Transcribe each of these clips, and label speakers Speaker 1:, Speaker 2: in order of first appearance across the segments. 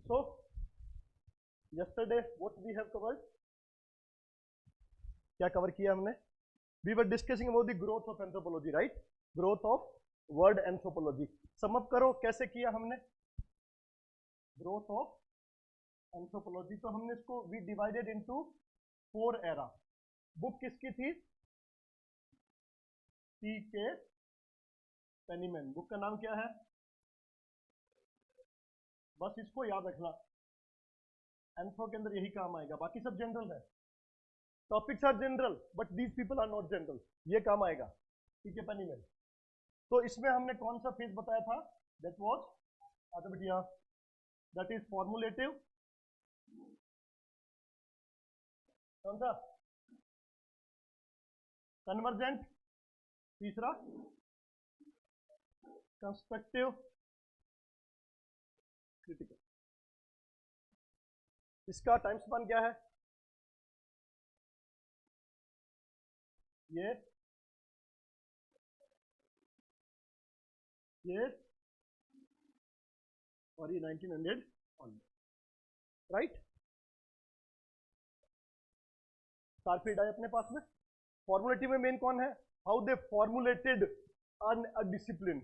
Speaker 1: So yesterday what we have covered, क्या cover किया हमने? We were discussing about the growth of anthropology, right? Growth of word anthropology. Sum up करो कैसे किया हमने growth of anthropology. तो हमने इसको we divided into 4 era. Book किसकी थी? T.K. पेनीमैन. बुक का नाम क्या है? बस इसको याद रखना, एंथ्रो के अंदर यही काम आएगा, बाकी सब जनरल है. Topics are general but these people are not general. ये काम आएगा. ठीक है पेनीमैन. तो इसमें हमने कौन सा फेज बताया था? दैट वाज अच्छा बेटिया, दैट इज फॉर्मुलेटिव. कौन सा? कन्वर्जेंट. तीसरा कंस्ट्रक्टिव, क्रिटिकल. इसका टाइम स्पान क्या है? ये और ये 1900 राइट. सारफील्ड है अपने पास में. फॉर्मुलेटिव में मेन कौन है? How they formulated a discipline.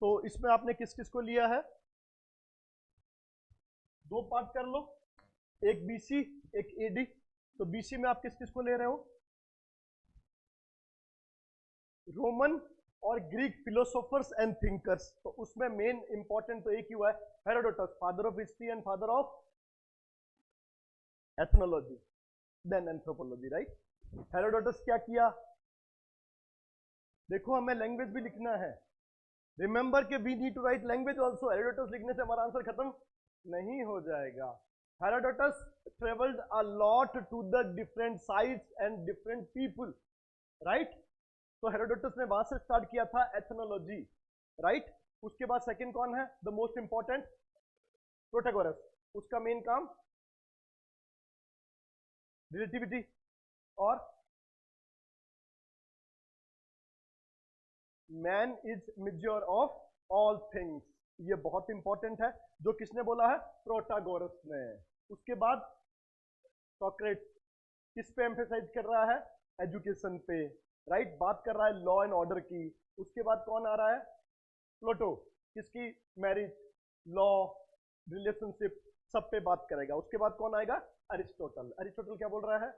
Speaker 1: तो इसमें आपने किस किस को लिया है? 2 पार्ट कर लो, एक बीसी एक एडी. तो बीसी में आप किस किस को ले रहे हो? रोमन और ग्रीक फिलोसोफर्स एंड थिंकर्स. तो उसमें मेन इंपॉर्टेंट तो एक ही हुआ है, Herodotus, father of history and father of ethnology, then anthropology, right. Herodotus क्या किया? देखो हमें लैंग्वेज भी लिखना है. रिमेंबर के we need to write language also. Herodotus लिखने से हमारा आंसर खत्म नहीं हो जाएगा. Herodotus travelled a lot to the different sites and different people, right. तो हेरोडोटस ने वहां से स्टार्ट किया था एथनोलॉजी, राइट. उसके बाद सेकंड कौन है? The most important, Protagoras. उसका मेन काम रिलेटिविटी और man is measure of all things. ये बहुत इंपॉर्टेंट है. जो किसने बोला है? प्रोटैगोरस ने. उसके बाद सॉक्रेट्स किस पे एम्फेसाइज कर रहा है? एजुकेशन पे, राइट. बात कर रहा है लॉ एंड ऑर्डर की. उसके बाद कौन आ रहा है? प्लेटो. किसकी? मैरिज, लॉ, रिलेशनशिप, सब पे बात करेगा. उसके बाद कौन आएगा? अरिस्टोटल. अरिस्टोटल क्या बोल रहा है?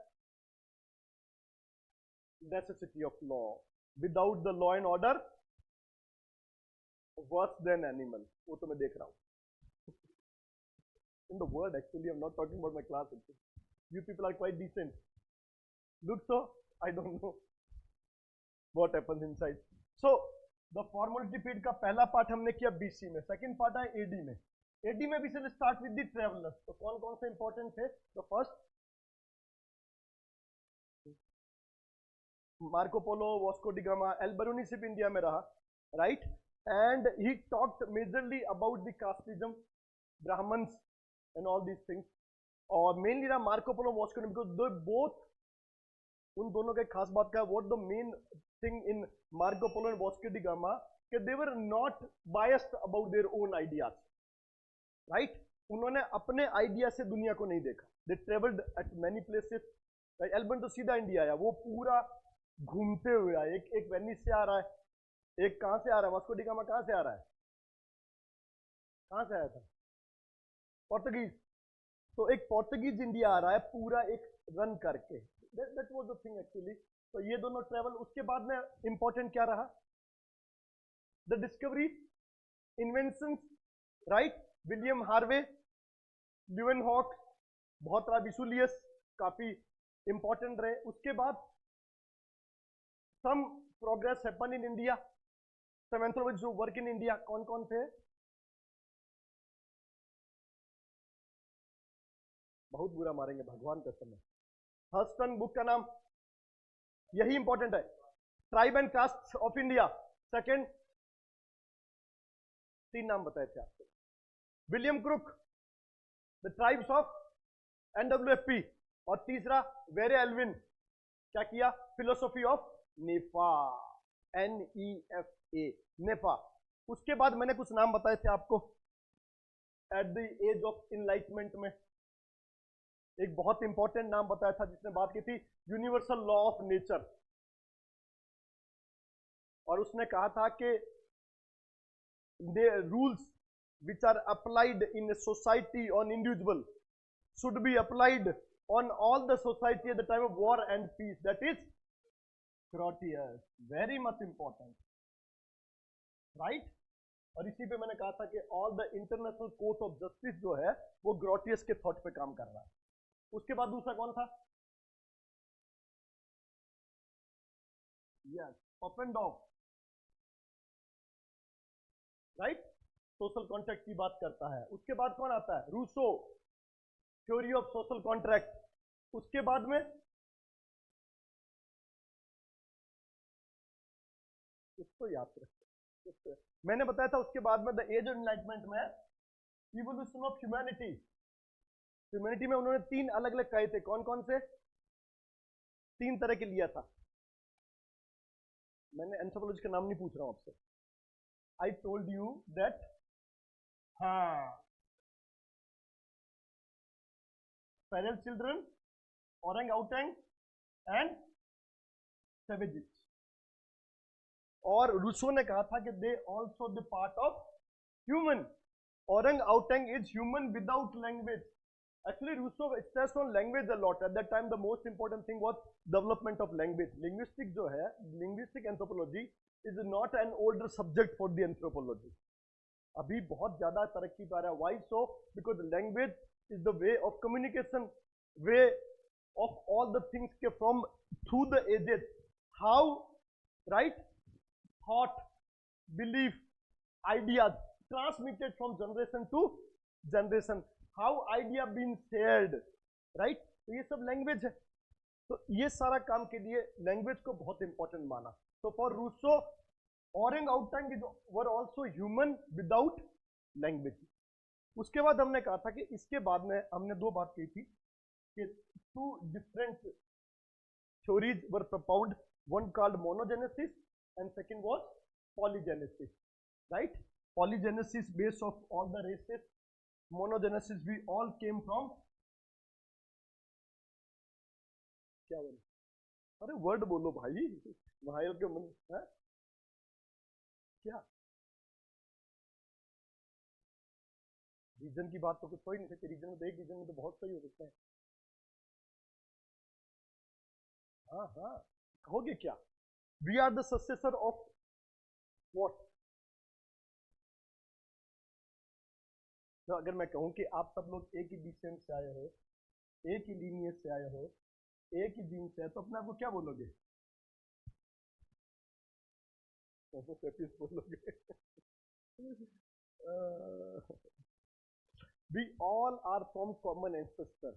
Speaker 1: Necessity of law. Without the law and order worse than animal. वो तो मैं देख रहा हूं in the word. Actually I'm not talking about my class. You people are quite decent. Look, so I don't know what happens inside. So the formality period का पहला part हमने किया बीसी में. सेकंड पार्ट है AD में. AD में भी चलिए स्टार्ट विद द ट्रेवलर्स. तो कौन कौन से इंपॉर्टेंट थे? The first Marco Polo, Vasco da Gama. Alberuni सिर्फ इंडिया में रहा, right. And he talked majorly about the casteism, Brahmins and all these things. और मेनली रहा Marco Polo, Vasco da, because they both, उन दोनों का एक खास बात का what the main thing in Marco Polo and Vasco da Gama, कि they were not biased about their own ideas, right. उन्होंने अपने आइडिया से दुनिया को नहीं देखा. They travelled at many places. एल्बन तो सीधा इंडिया आया, वो पूरा घूमते हुए आया. एक वेनिस से आ रहा है, एक कहां से आ रहा है? वास्को डी गामा कहां से आ रहा है? कहां से आया था? पोर्तुगीज. तो एक पोर्तुगीज इंडिया आ रहा है पूरा एक रन करके. That was the thing actually. तो ये दोनों ट्रेवल. उसके बाद में इंपॉर्टेंट क्या रहा? The discovery, inventions, right. William Harvey, Leeuwenhoek, बहुत रहा. विसुलियस काफी इंपॉर्टेंट रहे. उसके बाद some progress happen in India. Some anthropologist जो वर्क इन इंडिया. कौन कौन थे? बहुत बुरा मारेंगे भगवान का समय. हस्टन. बुक का नाम यही इंपॉर्टेंट है, tribe and caste of India. Second 3 नाम बताए थे आपको. William Crooke, the tribes of NWFP. और तीसरा वेरे एल्विन. क्या किया? Philosophy of NEFA, NEFA, NEFA. उसके बाद मैंने कुछ नाम बताए थे आपको. At the age of enlightenment में? एक बहुत इंपॉर्टेंट नाम बताया था जिसने बात की थी, यूनिवर्सल लॉ ऑफ नेचर। और उसने कहा था कि the rules which are applied in a society on individual should be applied on all the society at the time of war and peace. That is Grotius. Very much important, right? और इसी पे मैंने कहा था कि all the international court of justice जो है वो ग्रोटियस के थॉट पे काम कर रहा है। उसके बाद दूसरा कौन था? Yes, Pufendorf, right, social contract की बात करता है। उसके बाद कौन आता है? Rousseau, theory of social contract. उसके बाद में इसको याद रखो, मैंने बताया था उसके बाद में द एज ऑफ एनलाइटमेंट में इवोल्यूशन ऑफ ह्यूमैनिटी। ह्यूमैनिटी में उन्होंने तीन अलग अलग कहे थे, कौन कौन से? तीन तरह के लिया था। मैंने एंथ्रोपोलॉजी का नाम नहीं पूछ रहा हूं आपसे। आई टोल्ड यू दैट, हाँ, feral children, orang-outan and savages। और रूसो ने कहा था कि they also the part of human. orang-outan is human without language। Actually, Rousseau stressed on language a lot. At that time, the most important thing was development of language. Linguistic जो है, linguistic anthropology is not an older subject for the anthropology. अभी बहुत ज्यादा तरक्की पा रहा है। Why so? Because language is the way of communication, way of all the things from through the ages. How, right? Thought, belief, ideas transmitted from generation to generation. How idea being shared, right? तो ये सब language है। तो ये सारा काम के लिए लैंग्वेज को बहुत इंपॉर्टेंट माना। तो for Rousseau, orang-outan were also human without language. उसके बाद हमने कहा था कि इसके बाद में हमने दो बात कही थी कि two different theories were propounded, one called monogenesis and second was polygenesis, right? Polygenesis base of all the races, monogenesis we all came from, क्या बोले? अरे वर्ड बोलो भाई, भाई के मन है क्या? रीजन की बात तो कुछ हो ही नहीं सकती। रीजन में तो एक रीजन में तो बहुत सही हो सकते हैं। हाँ हाँ, कहोगे क्या? We are the successor of what? तो अगर मैं कहूं कि आप सब लोग एक ही डिसेंट से आए हो, एक ही लीनियस से आए हो, एक ही जीन से है, तो अपने आप को क्या बोलोगे? बोलोगे। We all are from common ancestor,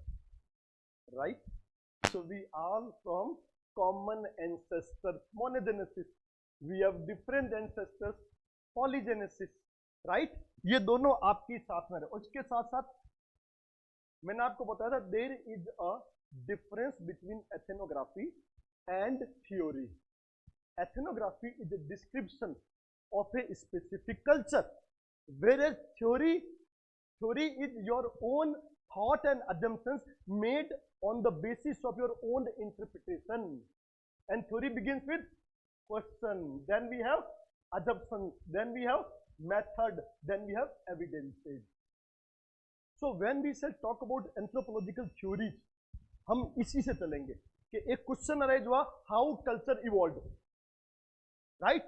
Speaker 1: right? So we all from common ancestors. Monogenesis, we have different ancestors. Polygenesis, right? ये दोनों आपकी साथ में रहे। उसके साथ साथ मैंने आपको बताया था there is a difference between ethnography and theory. Ethnography is a description of a specific culture, whereas theory is your own thought and assumptions made on the basis of your own interpretation. And theory begins with question, then we have assumption, then we have method, then we have evidences. So when we shall talk about anthropological theories, हम इसी से चलेंगे कि एक question arise हुआ, how culture evolve, right?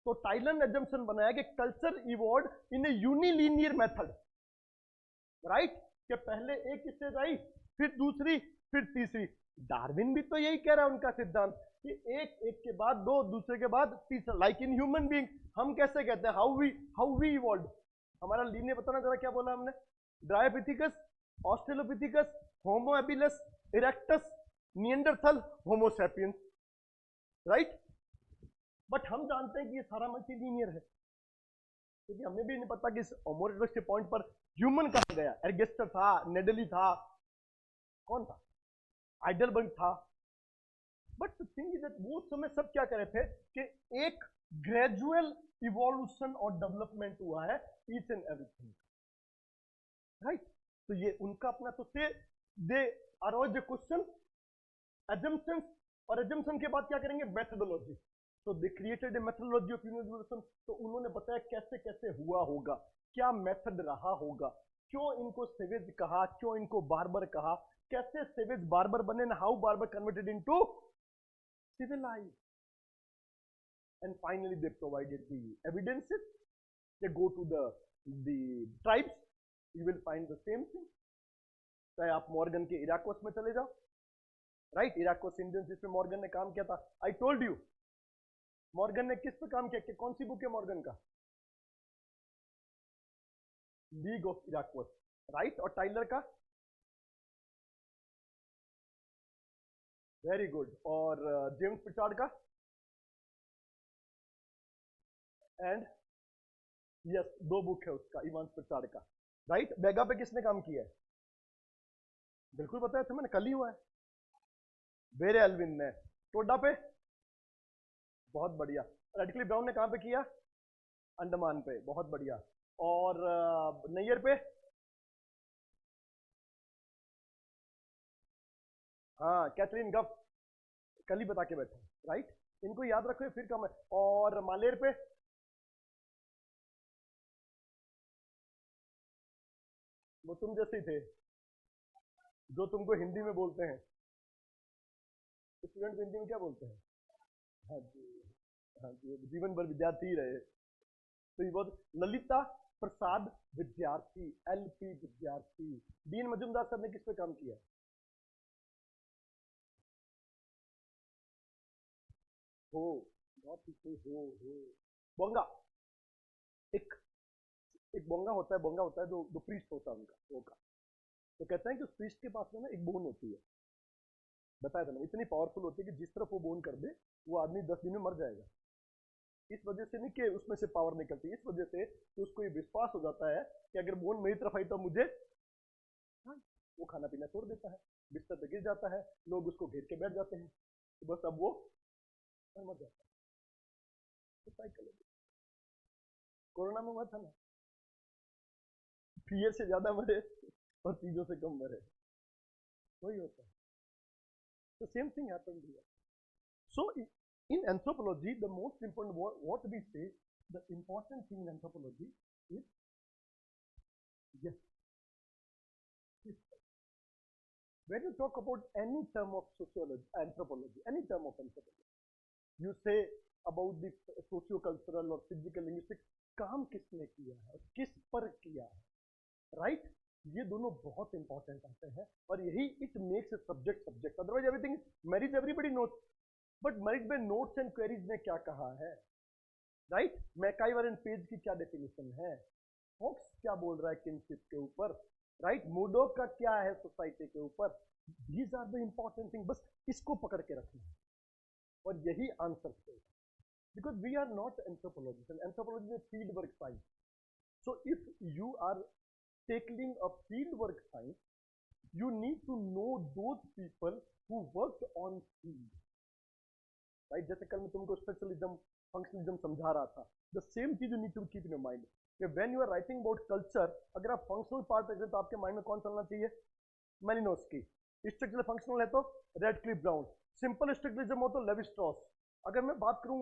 Speaker 1: तो Tylor assumption बनाया कि culture evolve in a unilinear method, right? कि पहले एक स्टेज आई, फिर दूसरी, फिर तीसरी। डार्विन भी तो यही कह रहा है उनका सिद्धांत कि एक के बाद दो, दूसरे के बाद तीसरा। लाइक इन ह्यूमन बीइंग हम कैसे कहते हैं हाउ वी इवॉल्व? हमारा लीनियर बताना जरा, क्या बोला हमने? Dryopithecus, Australopithecus, Homo habilis, erectus, Neanderthal, Homo sapiens, right? But हम जानते हैं कि ये सारा मल्टीलीनियर है, क्योंकि हमें भी नहीं पता कि इस होमो इरेक्टस के पॉइंट पर ह्यूमन कहां गया। एर्गेस्टर था, नेडली था, कौन था? आइडलबर्ग था। But the thing is that वो समय सब क्या कर रहे थे कि एक ग्रेजुअल इवोल्यूशन और डेवलपमेंट हुआ है ईच एंड एवरीथिंग। राइट? तो ये उनका अपना, तो दे अरोज क्वेश्चन assumptions, और assumption के बाद क्या करेंगे, methodology. तो they created a methodology of universal. तो उन्होंने बताया कैसे कैसे हुआ होगा, क्या मेथड रहा होगा, क्यों इनको सेवेज कहा, क्यों इनको बार्बर कहा, कैसे सेवेज बार्बर बने, how barber converted into civilized. And finally they provided the evidences. They go to the tribes, you will find the same thing. चाहे आप मॉर्गन के इराकोस में चले जाओ, राइट? इराकोस इंडियंस जिसमें मॉर्गन ने काम किया था. आई टोल्ड यू मॉर्गन ने किस पे काम किया, कि कौन सी बुक है मॉर्गन का, लीग ऑफ इराकोस, राइट? और टाइलर का, वेरी गुड. और जेम्स पिचार्ड का, एंड यस, दो बुक है उसका, इवांस पिचार्ड का, राइट? बेगा पे किसने काम किया है, बिल्कुल बताया था मैंने, कल ही हुआ है, वेरे एल्विन ने. टोडा पे, बहुत बढ़िया. रेडक्लिफ ब्राउन ने कहां पे किया, अंडमान पे, बहुत बढ़िया. और नैयर पे, हाँ, कैथरीन गफ, कल ही बता के बैठे, राइट? इनको याद रखो, फिर कम है. और मालेर पे, वो तुम जैसे ही थे, जो तुमको हिंदी में बोलते हैं, स्टूडेंट हिंदी में क्या बोलते हैं, हाँ जी, हाँ जी, जीवन भर विद्यार्थी ही रहे. तो ये बहुत, ललिता प्रसाद विद्यार्थी, एलपी विद्यार्थी. डीन मजुमदार सर ने किस पे काम किया, हो, बहुत पीछे, हो बोंगा. एक एक बोंगा होता है, बोंगा होता है जो प्रीस्ट होता है उनका, वो का. तो कहते हैं कि उस प्रीस्ट के पास में ना एक बोन होती है, बताया था मैंने, इतनी पावरफुल होती है कि जिस तरफ वो बोन कर दे वो आदमी 10 दिन में मर जाएगा. इस वजह से नहीं कि उसमें से पावर निकलती, इस वजह से कि उसको ये विश्वास हो जाता है कि अगर बोन मेरी तरफ आई तो मुझे, हाँ, वो खाना पीना छोड़ देता है, बिस्तर पे गिर जाता है, लोग उसको घेर के बैठ जाते हैं, तो बस अब वो मर जाता है. तो साइकिल कोरोना में हुआ था ना, फियर से ज्यादा मरे और चीजों से कम मरे, वही होता है. तो same thing happened here. So in anthropology, the most important, what we say, the important thing in anthropology is, yes, when you talk about any term of sociology, anthropology, any term of anthropology, you say about the socio-cultural or physical linguistic, काम किसने किया है, किस पर किया है, right? ये दोनों बहुत इंपॉर्टेंट आते हैं, और यही it makes subject subject. Otherwise everything marriage, everybody notes, but marriage में नोट्स एंड क्वेरीज ने क्या कहा है, राइट? मैकाइवर एंड पेज की क्या डेफिनेशन है, फॉक्स क्या बोल रहा है किनशिप के ऊपर, राइट? मूडो का क्या है सोसाइटी के ऊपर. These are the important thing, बस इसको पकड़ के रखना है और यही आंसर है. Because we are not anthropologists, and anthropology is field work science. So if you are tackling a field work science, you need to know those people who worked on field, right? जैसे कल मैं तुमको structuralism, functionalism समझा रहा था, the same चीज you need to keep in your mind, कि when you are writing about culture, अगर आप फंक्शनल पार्ट रखते तो आपके माइंड में कौन चलना चाहिए, मेलिनोस्की. स्ट्रक्चरल फंक्शनल है तो रेडक्लिफ ब्राउन. सिंपल स्ट्रक्चरलिज्म हो तो लेवी स्ट्रॉस. अगर मैं बात करूं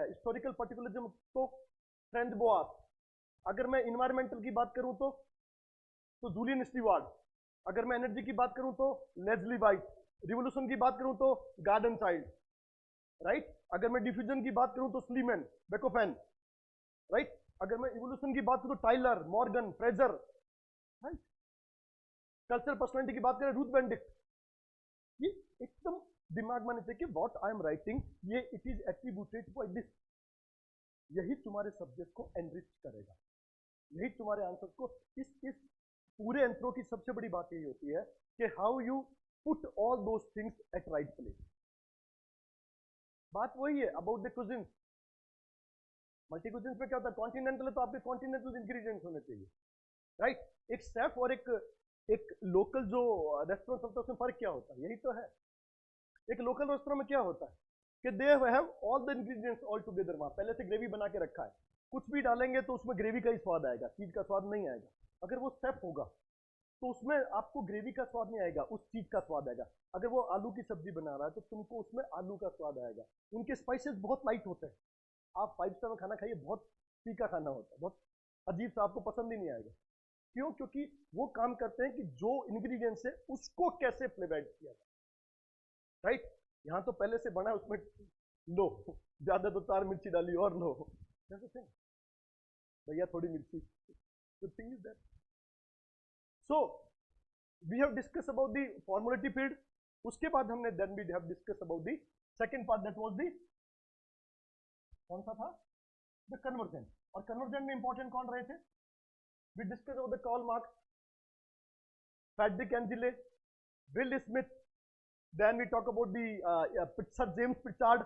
Speaker 1: हिस्टोरिकल पर्टिकुलरिज्म तो फ्रेंच बोआस. अगर मैं इन्वायरमेंटल की बात करूं तो जूलियन स्टीवार्ड. अगर मैं एनर्जी की बात करूं तो लेस्ली वाइट. रिवोल्यूशन की बात करूं तो गार्डन चाइल्ड, राइट? अगर मैं डिफ्यूजन की बात करूं तो स्लीमैन, बेकोफेन, राइट? अगर मैं इवोल्यूशन की बात करूं तो Tylor, Morgan, Frazer, right? Cultural personality की बात करें रूथ बेंडिक्ट. ये एकदम दिमाग में चाहिए कि व्हाट आई एम राइटिंग, ये it is attributed for this. यही तुम्हारे सब्जेक्ट को एनरिच करेगा, यही तुम्हारे आंसर को, इस पूरे एंथ्रो की सबसे बड़ी बात यही होती है कि how you put all those things at right place. बात वही है अबाउट द क्विजिन्स. मल्टी क्विजिन्स में क्या होता है, कॉन्टिनेंटल है तो आपके कॉन्टिनेंटल इंग्रेडिएंट्स होने चाहिए, राइट? एक शेफ और एक लोकल जो रेस्टोरेंट होता है उसमें फर्क क्या होता है, यही तो है. एक लोकल रेस्टोरेंट में क्या होता है कि they have all the ingredients all together, वहां पहले से ग्रेवी बना के रखा है, कुछ भी डालेंगे तो उसमें ग्रेवी का ही स्वाद आएगा, चीज का स्वाद नहीं आएगा. अगर वो शेफ होगा तो उसमें आपको ग्रेवी का स्वाद नहीं आएगा, उस चीज का स्वाद आएगा। अगर वो आलू की सब्जी बना रहा है तो तुमको उसमें आलू का स्वाद आएगा। उनके स्पाइसेस बहुत लाइट होते हैं। आप 5 स्टार में खाना खाइए, बहुत फीका खाना होता है, बहुत अजीब सा, आपको पसंद ही नहीं आएगा। क्यों? क्योंकि वो काम करते हैं कि जो इंग्रेडिएंट्स है उसको कैसे फ्लेवर्ड किया जाए, राइट। यहाँ तो पहले से बना है, उसमें लो ज्यादा तो 4 मिर्ची डाली और लो, भैया थोड़ी मिर्ची। The thing is that, so we have discussed about the formality period. उसके बाद हमने then we have discussed about the second part, that was the कौन सा था, the convergent. और convergent में important कौन रहे थे? We discussed about the Karl Marx, Friedrich Engels, Will Smith. Then we talk about the Sir James Pritchard,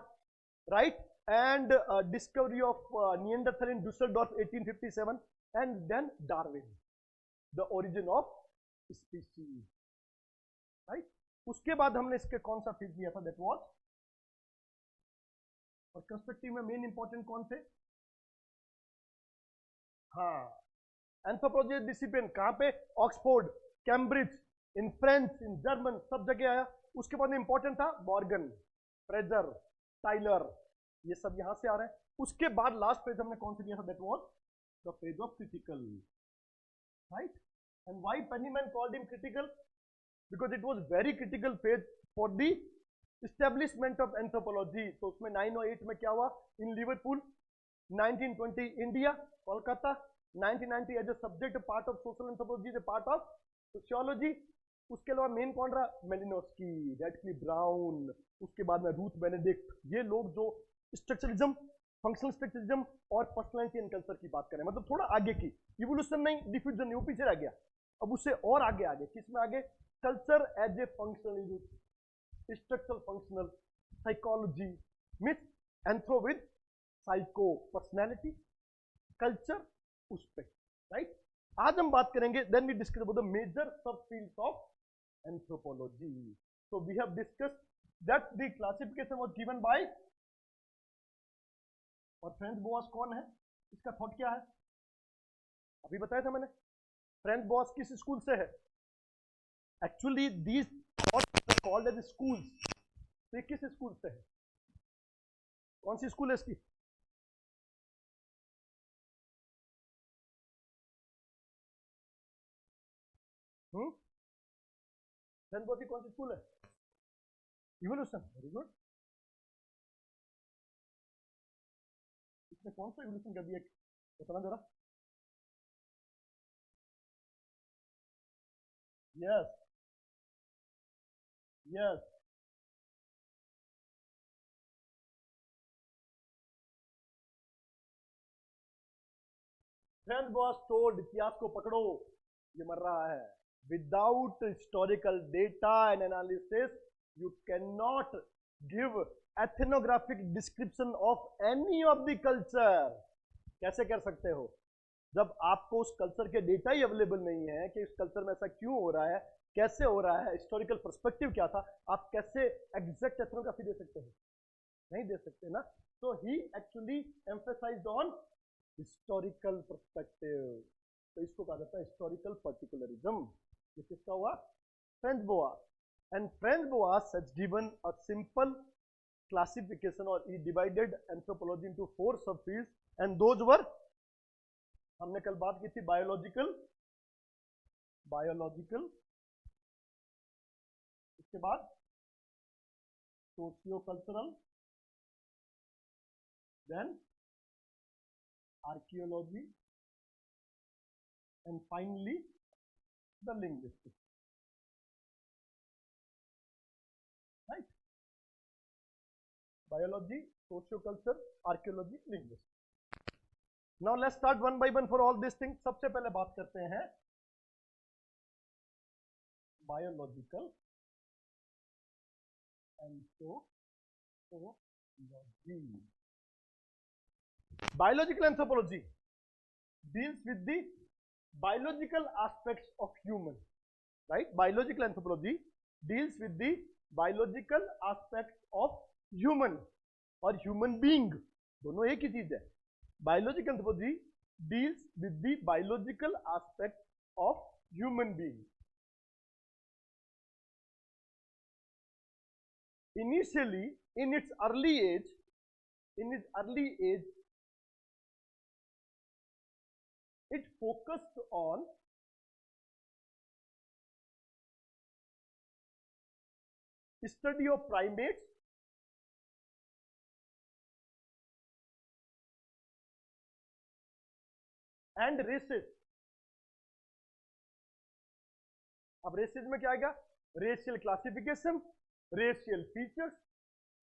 Speaker 1: right? And discovery of Neanderthal in Dusseldorf 1857, and then Darwin, the origin of species, right? उसके बाद हमने इसके कौन सा fees दिया था, that was, और constructive में मेन इंपॉर्टेंट कौन थे? हाँ, एंथ्रोपोलॉजी डिसिप्लिन कहाँ पे? Oxford, Cambridge, in French, in German, सब जगह आया। उसके बाद में इंपॉर्टेंट था मॉर्गन, फ्रेजर, टाइलर, ये सब यहां से आ रहे हैं। उसके बाद लास्ट पेज हमने कौन सा दिया था, that was the page of critical, right. And why Penniman called him critical? Because it was very critical page for the establishment of anthropology. तो उसमें 9 और 8 में क्या हुआ? In Liverpool, 1920 India, Kolkata, 1990 as a subject part of social anthropology, a part of sociology. उसके अलावा main कौन रहा? मेलिनोस्की, रेडक्लिफ ब्राउन, उसके बाद में रूथ बेनेडिक्ट। ये लोग जो स्ट्रक्चरलिज्म, फंक्शनल स्ट्रक्चरलिज्म और पर्सनालिटी एंड कल्चर की बात करें, मतलब थोड़ा आगे की, इवोल्यूशन नहीं, डिफ्यूजन, वो पीछे रह गया, अब उससे और आगे आगे किसमें आगे? Culture as a functional unit, structural functional psychology, myth anthro with psycho, personality, culture, उस पे, राइट। आज हम बात करेंगे, then we discuss about the major sub fields of anthropology. So we have discussed that the classification was given by, और Franz Boas कौन है, इसका थॉट क्या है, अभी बताया था मैंने। फ्रेंच बोआस किस स्कूल से है? Actually these thoughts called as schools. तो ये किस स्कूल से है? कौन सी स्कूल है इसकी? फ्रेंच बोआस की कौन सी स्कूल है? Evolution, very good. इसने कौन सा इवोल्यूशन कर दिया, बताना जरा। Yes yes, French Boaz told, इतिहास को पकड़ो, ये मर रहा है। Without historical data and analysis you can not give ethnographic description of any of the culture. कैसे कर सकते हो जब आपको उस कल्चर के डेटा ही अवेलेबल नहीं है कि इस कल्चर में ऐसा क्यों हो रहा है, कैसे हो रहा है, हिस्टोरिकल पर्सपेक्टिव क्या था, आप कैसे एग्जैक्ट एथनोग्राफी दे सकते हो? नहीं दे सकते ना। तो he actually emphasised on historical perspective. तो इसको कहा जाता है हिस्टोरिकल पर्टिकुलरिज्म। ये किसका हुआ? Franz Boas. And Franz Boas has given a simple classification, or he divided anthropology into 4 subfields, and those were, हमने कल बात की थी, बायोलॉजिकल, उसके बाद socio cultural, then archaeology, and finally the linguistic, right. Biology, socio culture, archaeology, linguistic. Now let's start one by one for all this things. सबसे पहले बात करते हैं biological anthropology. Biological anthropology deals with the biological aspects of human, right? Biological anthropology deals with the biological aspects of human और human being, दोनों एक ही चीज है। Biological anthropology deals with the biological aspects of human being, initially in its early age it focused on study of primates and races. अब races में क्या आएगा? Racial classification, racial features.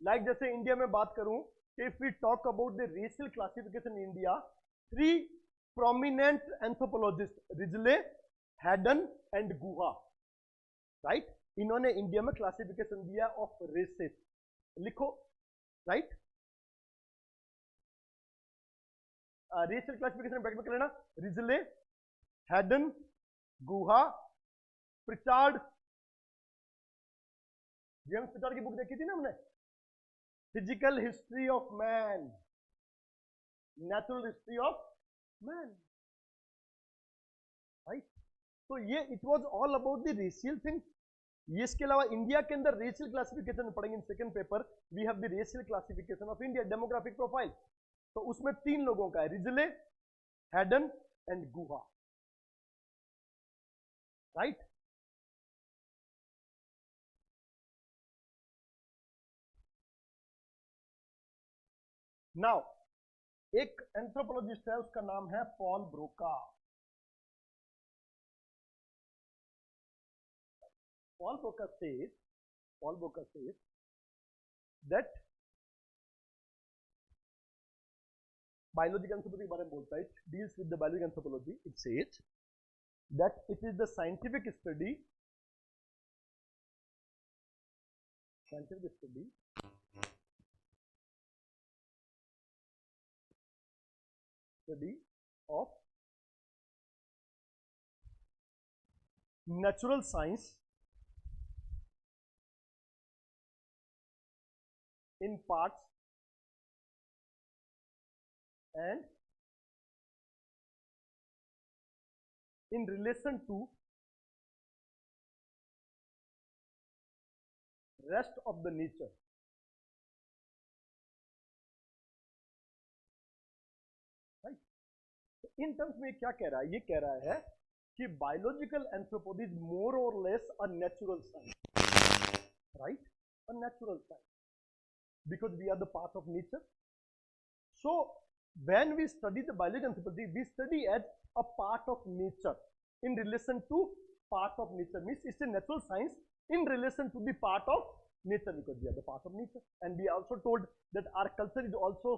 Speaker 1: Like जैसे India में बात करूं, if we talk about the racial classification in India, 3 prominent anthropologists, Risley, Haddon and Guha, right? इन्होंने India में क्लासिफिकेशन दिया ऑफ रेसेस. लिखो, राइट? रेशियल क्लासिफिकेशन ब्रैकेट में कर लेना. Risley, Haddon, Guha, Prichard. James Prichard की बुक देखी थी ना हमने, physical history of man, natural history of man, right? तो ये it was all about the racial thing. ये इसके अलावा इंडिया के अंदर रेशियल क्लासिफिकेशन पढ़ेंगे in second paper. We have the racial classification of India, demographic profile. तो उसमें 3 लोगों का है, Risley, Haddon and Guha, right? Now एक एंथ्रोपोलॉजिस्ट है, उसका नाम है Paul Broca. Paul Broca says that biological anthropology के बारे में बोलता है. It deals with the biological anthropology. It says that it is the scientific study of natural science in parts and in relation to rest of the nature. Right? तो in terms में क्या कह रहा है? ये कह रहा है कि बायोलॉजिकल एंथ्रोपोलॉजी इज मोर और less a natural science, right? A natural science, because we are the part of nature. So when we study the biological anthropology, we study as a part of nature in relation to part of nature. Means it's a natural science in relation to the part of nature, because we are the part of nature. And we also told that our culture is also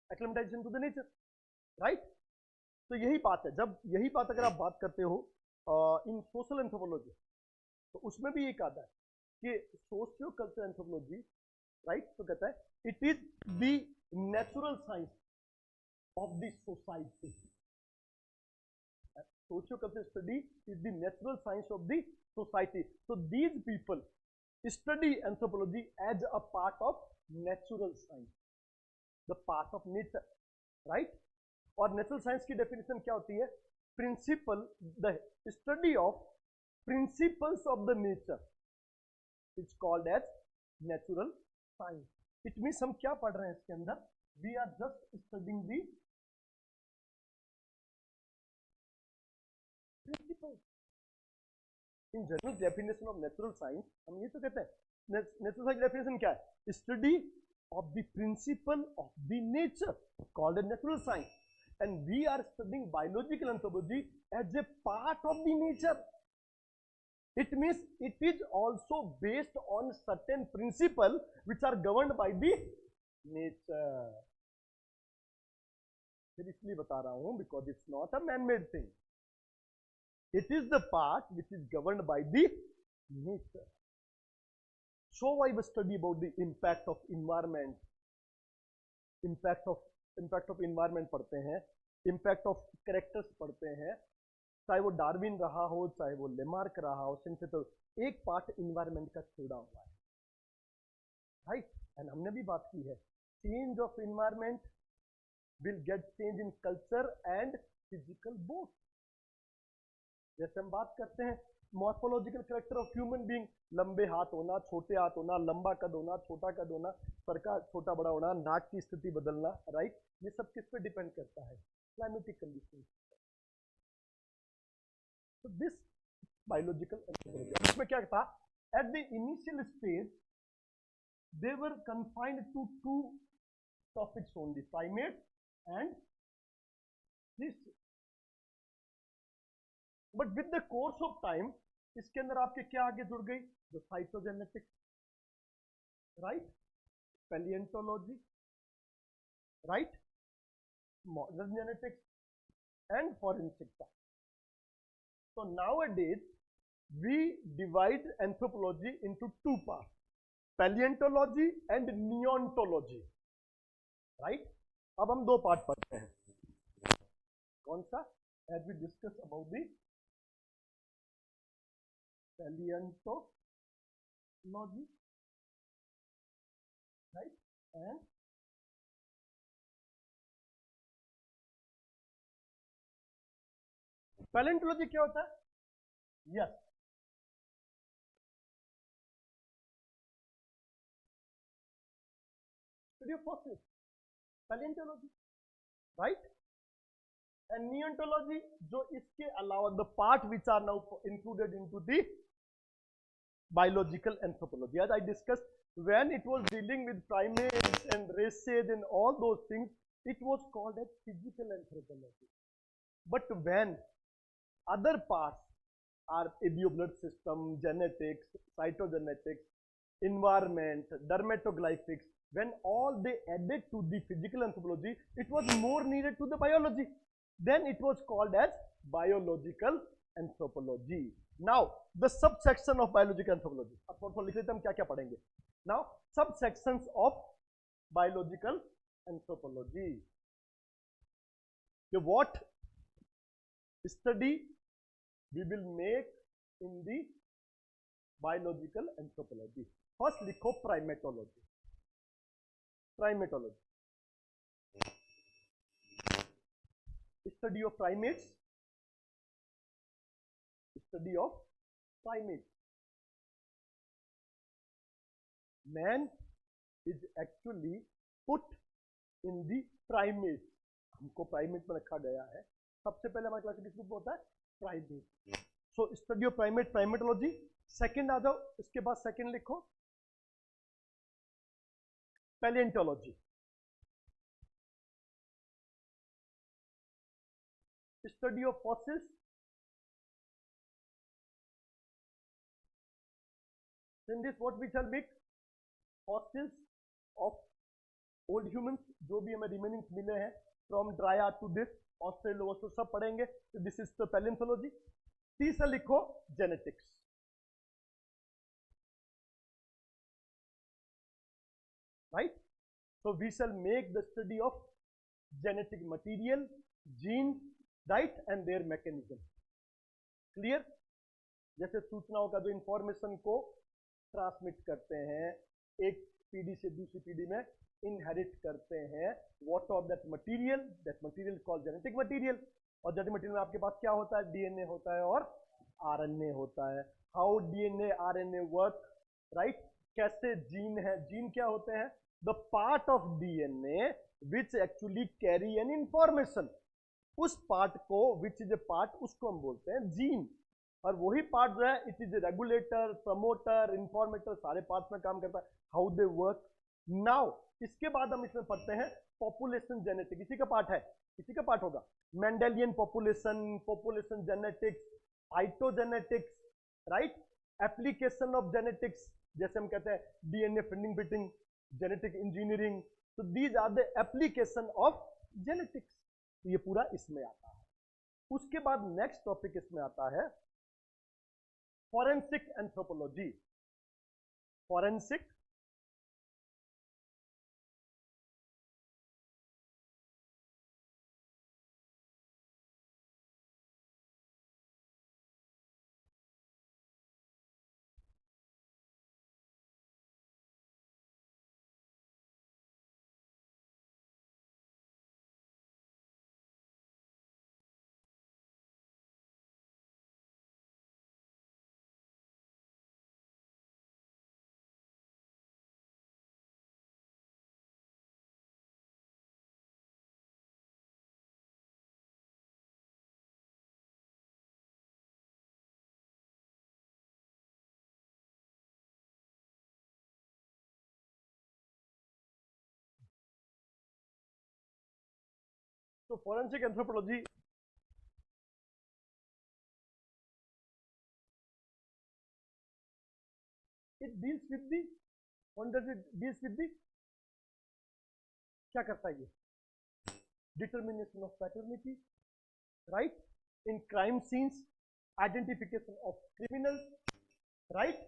Speaker 1: acclimatization to the nature, right? तो यही बात है. जब यही बात अगर आप बात करते हो इन सोशल एंथ्रोपोलॉजी, तो उसमें भी एक आता है कि सोशियो कल्चर एंथ्रोपोलॉजी, राइट? तो कहता है it is the natural science of the society. Socio culture study is the natural science of the society. So these people study anthropology as a part of natural science, the part of nature, right? और natural science की definition क्या होती है? Principle, the study of principles of the nature is called as natural science. It means हम क्या पढ़ रहे हैं इसके अंदर? We are just studying the principle. In general definition of natural science हम ये तो कहते हैं, नेचुरल साइंस डेफिनेशन क्या है? Study of the principle of the nature called as natural science. And we are studying biological anthropology as a part of the nature. It means it is also based on certain principles which are governed by the nature. फिर इसलिए बता रहा हूं because it's not a man-made thing. It is the part which is governed by the nature. So I will study about the impact of environment. Impact of environment पढ़ते हैं, impact of characters पढ़ते हैं, चाहे वो Darwin रहा हो, चाहे वो लेमार्क रहा हो, सिंपल तो एक पार्ट इन्वायरमेंट का छोड़ा हुआ है, राइट? एंड हमने भी बात की है, change of environment will get change in culture and physical both. जैसे हम बात करते हैं morphological character of human being, लंबे हाथ होना, छोटे हाथ होना, लंबा कद होना, छोटा कद होना, सर का छोटा बड़ा होना, नाक की स्थिति बदलना, राइट, ये सब किस पे डिपेंड करता है? Climatic condition. तो दिस बायोलॉजिकल एंथ्रोपोलॉजी, इसमें क्या था? At the initial stage they were confined to two topics only, primates and this, but with the course of time इसके अंदर आपके क्या आगे जुड़ गई? जो cytogenetics, right, palaeontology, right, modern genetics and forensic. So nowadays we divide anthropology into two parts, paleontology and neontology, right? अब हम दो पार्ट पढ़ते हैं। कौन सा? As we discuss about the paleontology, right? And paleontology क्या होता है? Yes. Study of fossils, paleontology, right? And neontology, जो इसके अलावा the part which are now included into the biological anthropology. As I discussed, when it was dealing with primates and races and all those things, it was called as physical anthropology. But when other parts are blood system, genetics, cytogenetics, environment, dermatoglyphics, when all they added to the physical anthropology, it was more needed to the biology. Then it was called as biological anthropology. Now the subsection of biological anthropology, अब थोड़ा लिख लेते हैं हम क्या क्या पढ़ेंगे. Now subsections of biological anthropology. So what study we will make in the biological anthropology? First लिखो primatology. Primatology, study of primates, study of primates. Man is actually put in the primates. हमको primate में रखा गया है. सबसे पहले हमारे classification group होता है primate. So study of primate, primatology. Second आ जाओ, इसके बाद सेकंड लिखो palaeontology. Study of fossils. In this what we shall make? Fossils of old humans, जो भी हमें रिमेनिंग मिले हैं from dryo to this australos, सब पढ़ेंगे. This is the palaeontology. तीसरा लिखो genetics. Right. So we shall make the study of genetic material, gene, right, and their mechanism. Clear? जैसे सूचनाओं का जो इंफॉर्मेशन को ट्रांसमिट करते हैं एक पीढ़ी से दूसरी पीढ़ी में, इनहेरिट करते हैं, what of that material called genetic material. और जेनेटिक मटीरियल में आपके पास क्या होता है? डीएनए होता है और आरएनए होता है. How DNA RNA work, right? कैसे जीन है? जीन क्या होते हैं? The part of DNA which actually carry an information. उस पार्ट को, विच इज ए पार्ट, उसको हम बोलते हैं जीन. और वही पार्ट जो है, इट इज रेगुलेटर, प्रमोटर, इंफॉर्मेटर, सारे पार्ट्स में काम करता है. How they work. नाउ इसके बाद हम इसमें पढ़ते हैं पॉपुलेशन जेनेटिक्स. इसी का पार्ट है, इसी का पार्ट होगा. Mendelian population, population genetics, phytogenetics, right, application of genetics, जैसे हम कहते हैं DNA fitting fitting, genetic engineering. तो these are the application of genetics. ये पूरा इसमें आता है. उसके बाद नेक्स्ट टॉपिक इसमें आता है forensic anthropology. Forensic So forensic anthropology it deals with the what does it deals with the क्या करता है ये determination of paternity, right? In crime scenes, identification of criminals, right?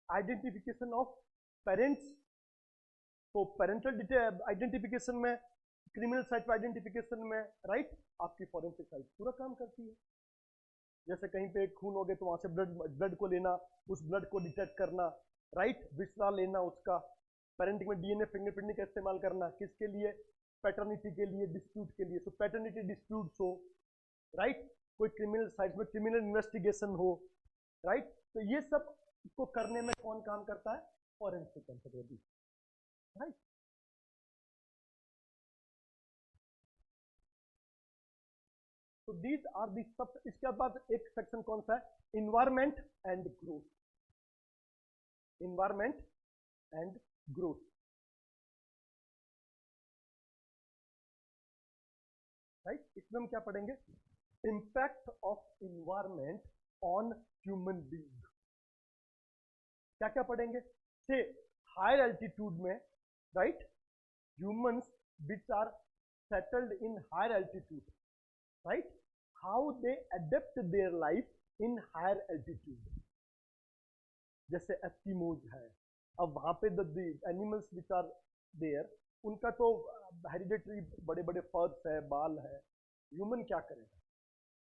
Speaker 1: Identification of parents. तो parental identification में, criminal site पर identification में, right? आपकी forensic site पूरा काम करती है। जैसे कहीं पे खून हो गया तो वहां से ब्लड को लेना, उस ब्लड को डिटेक्ट करना, राइट? विसरा लेना उसका, पेरेंटिंग में डीएनए फिंगरप्रिंटिंग का इस्तेमाल करना, किसके लिए? पैटर्निटी के लिए, डिस्प्यूट के लिए। सो पैटर्निटी डिस्प्यूट हो, राइट? कोई क्रिमिनल साइट में क्रिमिनल इन्वेस्टिगेशन हो, राइट? तो ये सब को करने में कौन काम करता है? Forensic anthropology, right? तो दीज आर दी सब। इसके बाद एक सेक्शन कौन सा है? Environment and growth. Environment and growth, right? इसमें हम क्या पढ़ेंगे? Impact of environment on human being. क्या क्या पढ़ेंगे? से हायर एल्टीट्यूड में, right? Humans which are settled in higher altitude, right? How they adapt their life in higher altitude. जैसे एस्किमोज है, अब वहां पे the animals which are there, उनका तो हेरिडेटरी बड़े बड़े फर्स है, बाल है। ह्यूमन क्या करेगा?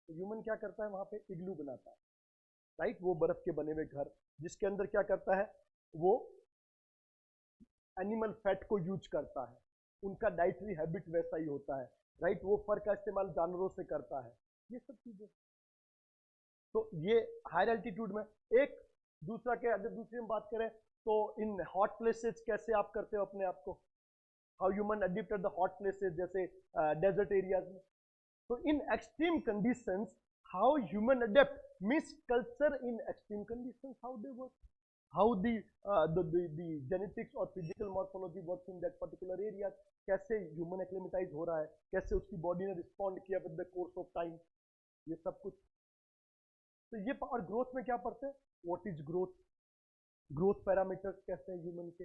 Speaker 1: तो ह्यूमन क्या करता है? वहां पे इग्लू बनाता है, राइट? वो बर्फ के बने हुए घर, जिसके अंदर क्या करता है? वो एनिमल फैट को यूज करता है। उनका डाइटरी हैबिट वैसा ही होता है, राइट? वो फर का इस्तेमाल जानवरों से करता है, ये सब चीजें। तो ये हायर एल्टीट्यूड में। एक दूसरा के अगर दूसरी हम बात करें तो इन हॉट प्लेसेस कैसे आप करते हो अपने आप को? How human adapted the hot places, जैसे डेजर्ट एरियाज में। तो in extreme conditions how human adapt means culture in extreme conditions, how they work, how the genetics और physical morphology works in that particular area, कैसे human acclimatise हो रहा है, कैसे उसकी बॉडी ने रिस्पॉन्ड किया with the course of time, ये सब कुछ। तो ये और ग्रोथ में क्या पढ़ते हैं? What is growth, growth parameters कैसे हैं ह्यूमन के,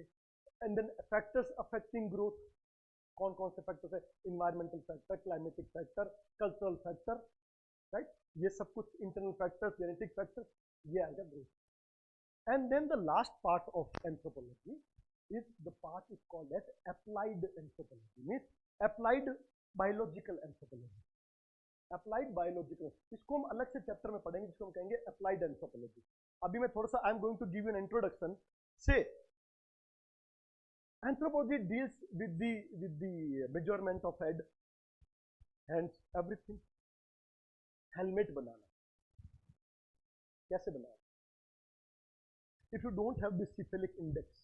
Speaker 1: and then factors affecting growth, कौन कौन से फैक्टर्स है? Environmental factor, climatic factor, cultural factor, right? ये सब कुछ इंटरनल फैक्टर्स, जेनेटिक फैक्टर्स, ये आएगा growth. And then the last part of anthropology is the part is called as applied anthropology, means applied biological anthropology. Applied biological, इसको हम अलग से chapter में पढ़ेंगे, जिसको हम कहेंगे applied anthropology. अभी मैं थोड़ा सा I am going to give you an introduction. Say anthropology deals with the measurement of head, hands, everything. Helmet बनाना कैसे बनाना? If you don't have this cephalic index,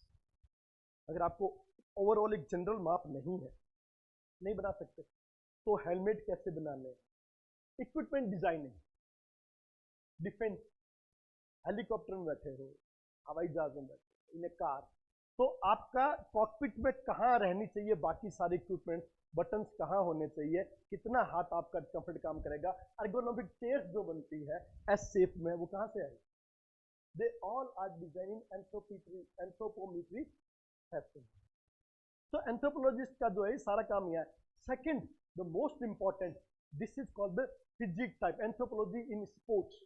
Speaker 1: अगर आपको ओवरऑल एक जनरल माप नहीं है, नहीं बना सकते, तो हेलमेट कैसे बनाने? इक्विपमेंट डिजाइनिंग, डिफेंस, हेलीकॉप्टर में बैठे हो, हवाई जहाज में बैठे हो, इन ए कार, तो आपका कॉकपिट में कहाँ रहनी चाहिए बाकी सारे इक्विपमेंट, बटन्स कहाँ होने चाहिए, कितना हाथ आपका कंफर्ट काम करेगा, एर्गोनॉमिक चेयर्स जो बनती है एस शेप में, वो कहाँ से आएगी? They all are designed in anthropometry fashion. So anthropologist का जो है सारा काम यह है. Second, the most important, this is called the physics type anthropology in sports.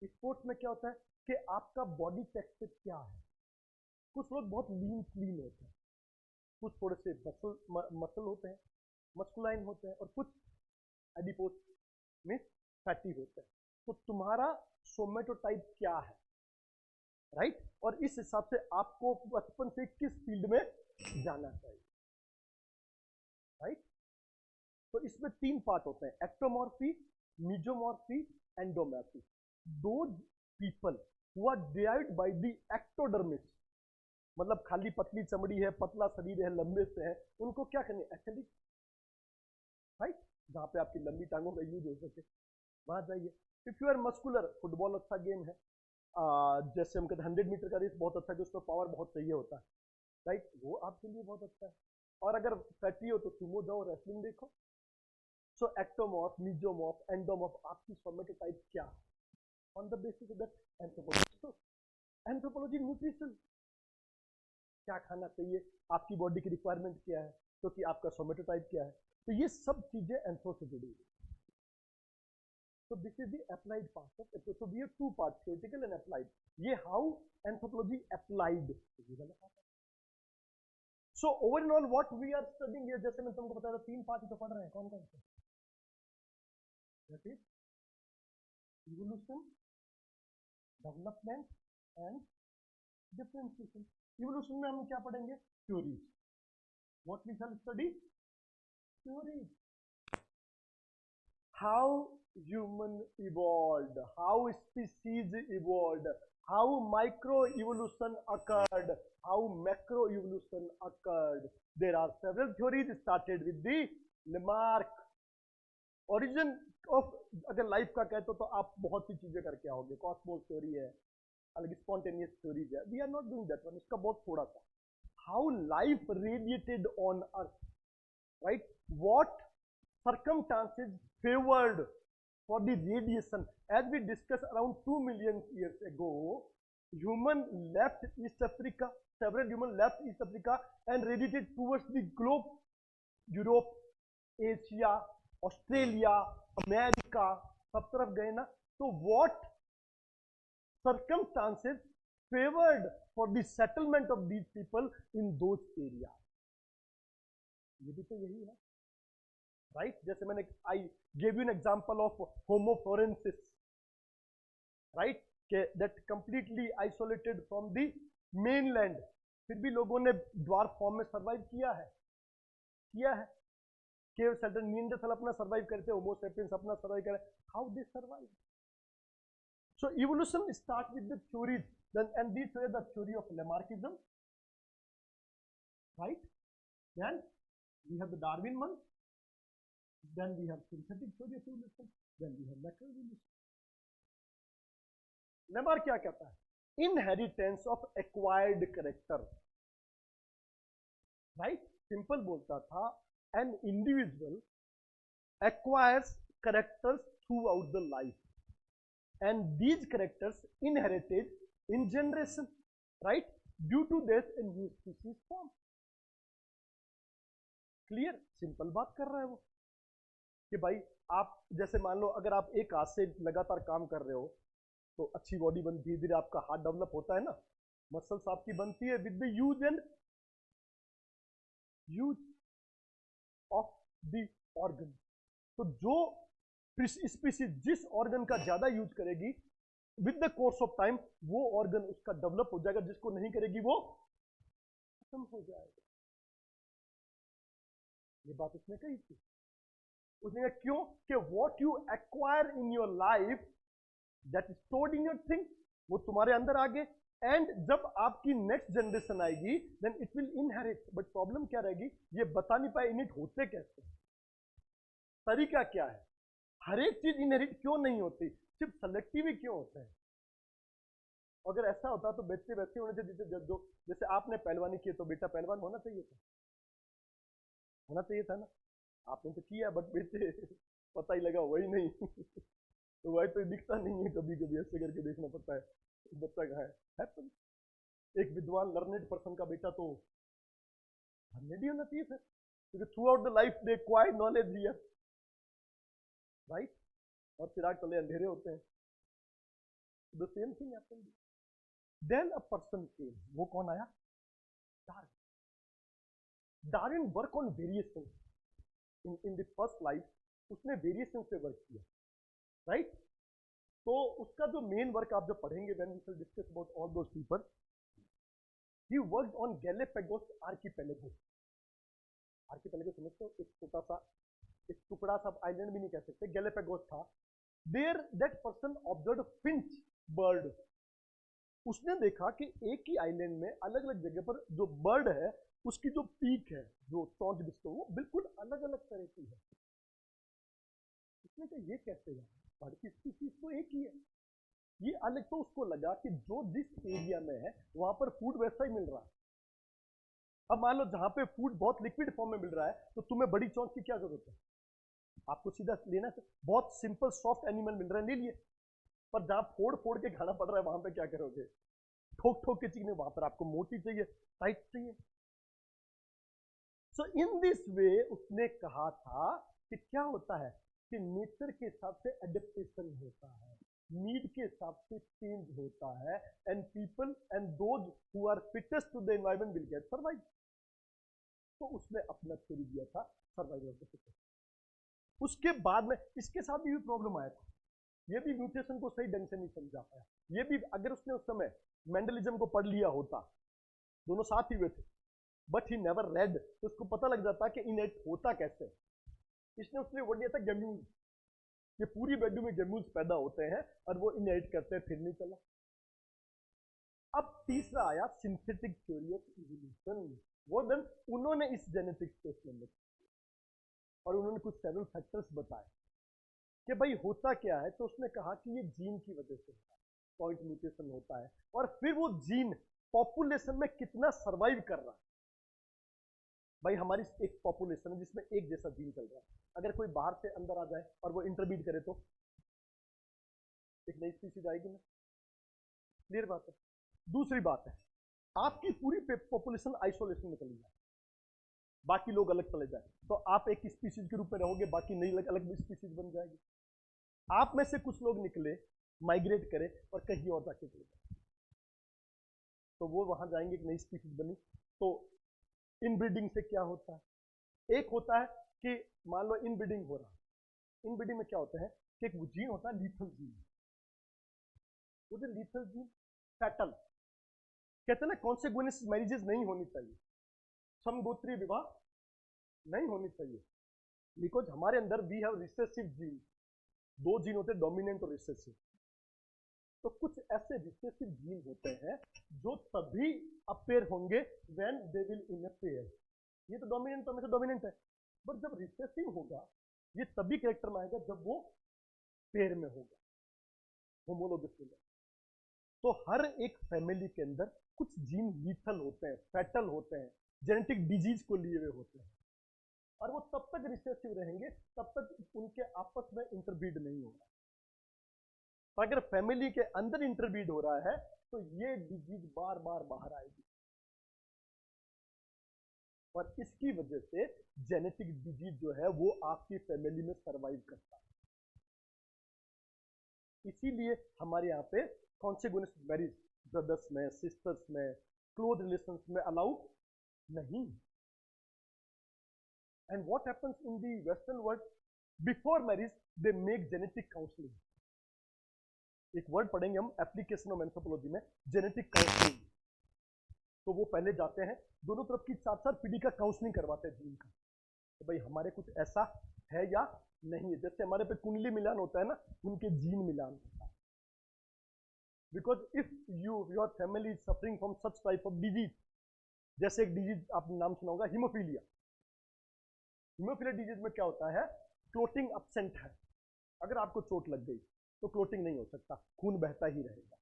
Speaker 1: Sports में क्या होता है कि आपका बॉडी टेक्सचर क्या है? कुछ लोग बहुत लीन क्लीन होते हैं, कुछ थोड़े से मसल होते हैं, मस्कुलाइन होते हैं, और कुछ एडिपोज मींस फैटी होते हैं. तो तुम्हारा सोमेटोटाइप क्या है, राइट? और इस हिसाब से आपको बचपन से किस फील्ड में जाना चाहिए, राइट? तो इसमें तीन पार्ट होते हैं, ectomorphy, mesomorphy, endomorphy. Those people who are derived by the ectodermis, मतलब खाली पतली चमड़ी है, पतला शरीर है, लंबे से है, उनको क्या करनी है? Athletic, right? जहां पे आपकी लंबी टांगों का यूज हो सके वहां जाइए. If you are muscular, football अच्छा गेम है, जैसे हम कहते हैं 100 मीटर का रेस बहुत अच्छा है, उसमें पावर बहुत चाहिए होता है, राइट? वो आपके लिए बहुत अच्छा है. और अगर फैटी हो तो सुमो जाओ, रेसलिंग देखो, सो एक्टोमॉर्फ, मीजोमॉर्फ, एंडोमॉर्फ, आपकी सोमेटोटाइप क्या, on the basis of that anthropology. तो एंथ्रोपोलॉजी न्यूट्रिशन, क्या खाना चाहिए, आपकी बॉडी की रिक्वायरमेंट क्या है, तो कि आपका सोमेटोटाइप क्या है, तो ये सब चीजें एंथ्रो से जुड़ी हुई। So this is the applied part of it. So we have two parts, theoretical and applied. ये how anthropology applied. So overall what we are studying here, जैसे मैं तुमको बताया था, 3 पार्ट तो पढ़ रहे हैं, कौन कौन से? That is evolution, development and differentiation. Evolution में हम क्या पढ़ेंगे? Theories. What we shall study? Theories. How human evolved, how species evolved, how microevolution occurred, how macroevolution occurred. There are several theories started with the Lamarck. Origin of अगर life का कहते हो तो आप बहुत सी चीजें करके आओगे, कॉस्मोस थ्योरी है, अलग स्पॉन्टेनियस थ्योरीज है, we are not doing that one, इसका बहुत थोड़ा सा। How life radiated on earth, right, what circumstances favored for the radiation. As we discussed around 2 million years ago, human left East Africa, several humans left East Africa and radiated towards the globe, Europe, Asia, Australia, America, सब तरफ गए ना, तो what circumstances favored for the settlement of these people in those areas? ये भी तो यही है, राइट, जैसे मैंने I gave you an example of Homo floresiensis, right, that completely isolated from the mainland, फिर भी लोगों ने ड्वार्फ फॉर्म में सर्वाइव किया है, केव सेल्टन निएंडरथल अपना सर्वाइव करते, होमो सेपियंस अपना सर्वाइव करे, how they survive? So evolution start with the theories, then and this way the theory of Lamarckism, right, then we have the Darwin one, then we have synthetic theory of evolution, then we have macroevolution. Lamarck क्या कहता है? Inheritance of acquired character, right? Simple बोलता था, an individual acquires characters throughout the life, and these characters inherited in generation, right? Due to this, a new species form. Clear? Simple बात कर रहा है वो, कि भाई आप जैसे मान लो अगर आप एक हाथ से लगातार काम कर रहे हो तो अच्छी बॉडी बनती है, धीरे धीरे आपका हाथ डेवलप होता है ना, मसल्स आपकी बनती है with the use and use of the organ. तो जो स्पीसीज जिस ऑर्गन का ज्यादा यूज करेगी with the course of time वो ऑर्गन उसका डेवलप हो जाएगा, जिसको नहीं करेगी वो खत्म हो जाएगा। ये बात उसने कही थी, उसने कहा क्यों? कि what you acquire in your life that is stored in your thing, वो तुम्हारे अंदर आ गए, एंड जब आपकी नेक्स्ट जनरेशन आएगी then it will inherit. But problem क्या रहेगी, ये बता नहीं पाए इनहेरिट होते कैसे, तरीका क्या है, हर एक चीज इनहेरिट क्यों नहीं होती, सिर्फ सेलेक्टिव ही क्यों होते हैं। अगर ऐसा होता तो बच्चे वैसे होने चाहिए, जैसे आपने पहलवानी की तो बेटा पहलवान होना चाहिए था ना, आपने तो किया बट बेटे पता ही लगा वही नहीं तो वही तो दिखता नहीं है, कभी कभी ऐसे करके देखना पड़ता है बच्चा कहाँ है। एक विद्वान लर्नेड पर्सन का बेटा तो लर्नेड ही होना चाहिए फिर, क्योंकि throughout the life they acquired knowledge here, right, और चिराग तले अंधेरे होते हैं, the same thing happened. Then a person came, वो कौन आया? Darwin. Darwin work on variation in the first life, उसने वेरिएशन से वर्क किया, राइट। तो उसका जो मेन वर्क आप जब पढ़ेंगे when we shall discuss about all those people, he worked on Galapagos archipelago। Archipelago समझते हो, एक छोटा सा एक टुकड़ा सा, आइलैंड भी नहीं कह सकते, गैलापागोस था। There that person observe finch bird. उसने देखा कि एक ही आइलैंड में अलग अलग जगह पर जो बर्ड है उसकी जो पीक है, जो चोंच बिस्तर, वो बिल्कुल अलग अलग तरह की है। उसने कहा ये कैसे है, बर्ड की स्पीशीज तो एक ही है, ये अलग। तो उसको लगा कि जो जिस एरिया में है वहां पर फूड वैसा ही मिल रहा है। अब मान लो जहां पे फूड बहुत लिक्विड फॉर्म में मिल रहा है तो तुम्हें बड़ी चोंच की क्या जरूरत है, आपको सीधा लेना है, बहुत सिंपल सॉफ्ट एनिमल मिल रहा है, ले लिए। पर जहां फोड़ फोड़ के खाना पड़ रहा है वहां पे क्या करोगे? ठोक ठोक के चीजें, वहां पर आपको मोटी चाहिए, टाइट चाहिए। सो इन दिस वे उसने कहा था कि क्या होता है कि नेचर के हिसाब से एडेप्टेशन होता है, नीड के हिसाब से चेंज होता है, and people and those who are fittest to the environment will get survive. तो उसने अपना थ्योरी दिया था सर्वाइवल ऑफ द फिटेस्ट। उसके बाद में इसके साथ भी प्रॉब्लम आया था, ये भी म्यूटेशन को सही ढंग से नहीं समझा पाया। ये भी अगर उसने उस समय मेंडलिज्म को पढ़ लिया होता, दोनों साथ ही हुए थे, बट ही नेवर रेड, तो उसको पता लग जाता कि इनहेरिट होता कैसे। इसने उसने वर्ड दिया था गेम्यूल, ये पूरी बॉडी में गेम्यूल्स पैदा होते हैं और वो इनहेरिट करते हैं, फिर नहीं चला। अब तीसरा आया सिंथेटिक थ्योरी ऑफ इवोल्यूशन। वो देन उन्होंने इस जेनेटिक्स को इसमें लिखा और उन्होंने कुछ सेवरल फैक्टर्स बताए कि भाई होता क्या है। तो उसने कहा कि ये जीन की वजह से होता है, पॉइंट म्यूटेशन होता है, और फिर वो जीन पॉपुलेशन में कितना सर्वाइव कर रहा है। भाई हमारी एक पॉपुलेशन है जिसमें एक जैसा जीन चल रहा है, अगर कोई बाहर से अंदर आ जाए और वो इंटरबीट करे तो एक नई स्पीशीज आएगी ना, क्लियर बात है। दूसरी बात है, आपकी पूरी पॉपुलेशन आइसोलेशन में चली जाए, बाकी लोग अलग चले जाए, तो आप एक स्पीशीज के रूप में रहोगे, बाकी नई अलग अलग स्पीशीज बन जाएगी। आप में से कुछ लोग निकले, माइग्रेट करे और कहीं और जाके चले जाए, तो वो वहां जाएंगे, एक नई स्पीशीज बनी। तो इनब्रीडिंग से क्या होता है? एक होता है कि मान लो इनब्रीडिंग हो रहा है, इनब्रीडिंग में क्या होता है कि एक जीन होता है लीथल जीन, वो जो लीथल जीन फैटल कहते हैं ना, कॉन्सिक्वेंस मैरिजेस नहीं होनी चाहिए, समगोत्रीय विवाह नहीं होनी चाहिए, बिकॉज हमारे अंदर वी हैव रिसेसिव जीन, दो जीन होते हैं, डोमिनेंट और रिसेसिव। तो कुछ ऐसे रिसेसिव जीन होते हैं जो तभी अपेयर होंगे when they will in a pair. ये तो डोमिनेंट, तो हमेशा डोमिनेंट है, बट जब रिसेसिव होगा ये तभी कैरेक्टर में आएगा जब वो पेयर में होगा, होमोलोगस में। तो हर एक फैमिली के अंदर कुछ जीन लीथल होते हैं, फैटल होते हैं, जेनेटिक डिजीज को लिए हुए होते हैं, और वो तब तक रिसेसिव रहेंगे तब तक उनके आपस में इंटरब्रीड नहीं होगा। अगर फैमिली के अंदर इंटरब्रीड हो रहा है तो ये डिजीज बार बार बाहर आएगी, और इसकी वजह से जेनेटिक डिजीज जो है वो आपकी फैमिली में सरवाइव करता है। इसीलिए हमारे यहाँ पे कॉन्सिक्वेंस मैरिज ब्रदर्स में, सिस्टर्स में, क्लोज रिलेशंस में अलाउड नहीं। And what happens in the western world, before marriage they make genetic counselling. एक वर्ड पढ़ेंगे हम एप्लीकेशन ऑफ एंथ्रोपोलॉजी में, जेनेटिक काउंसलिंग। तो वो पहले जाते हैं, दोनों तरफ की 4-4 पीढ़ी का काउंसलिंग करवाते हैं जीन का, तो भाई हमारे कुछ ऐसा है या नहीं है। जैसे हमारे पे कुंडली मिलान होता है ना, उनके जीन मिलान होता है। Because if your family is suffering from such type of disease, जैसे एक डिजीज आपने नाम सुना होगा हीमोफीलिया। हीमोफीलिया डिजीज में क्या होता है, क्लोटिंग एब्सेंट है, अगर आपको चोट लग गई तो क्लोटिंग नहीं हो सकता, खून बहता ही रहेगा,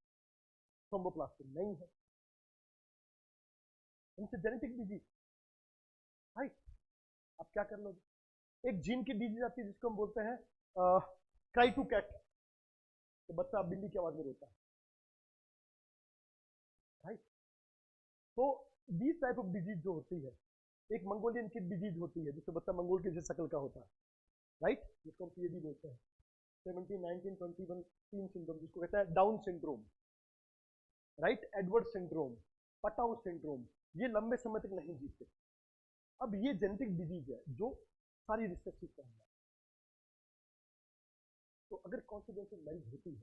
Speaker 1: थ्रोम्बोप्लास्टिन नहीं है, इनसे जेनेटिक डिजीज। राइट, आप क्या कर लोगे? एक जीन की डिजीज आती है जिसको हम बोलते हैं क्राई टू कैट, तो बच्चा बिल्ली की आवाज में रोता है। राइट, तो दीज टाइप ऑफ डिजीज जो होती है, एक मंगोलियन की डिजीज होती है जिससे बच्चा मंगोल के जैसे शक्ल का होता है, राइट, जिसको हम पीएडी बोलते हैं, 17, 19, 21 तीन सिंड्रोम, जिसको कहते हैं down syndrome, right, Edward syndrome, Patau syndrome, ये लंबे समय तक नहीं जीते। अब ये जेनेटिक डिजीज है जो सारी रिसेसिव का है, तो अगर कॉन्सिक्वेंस मैरिज होती है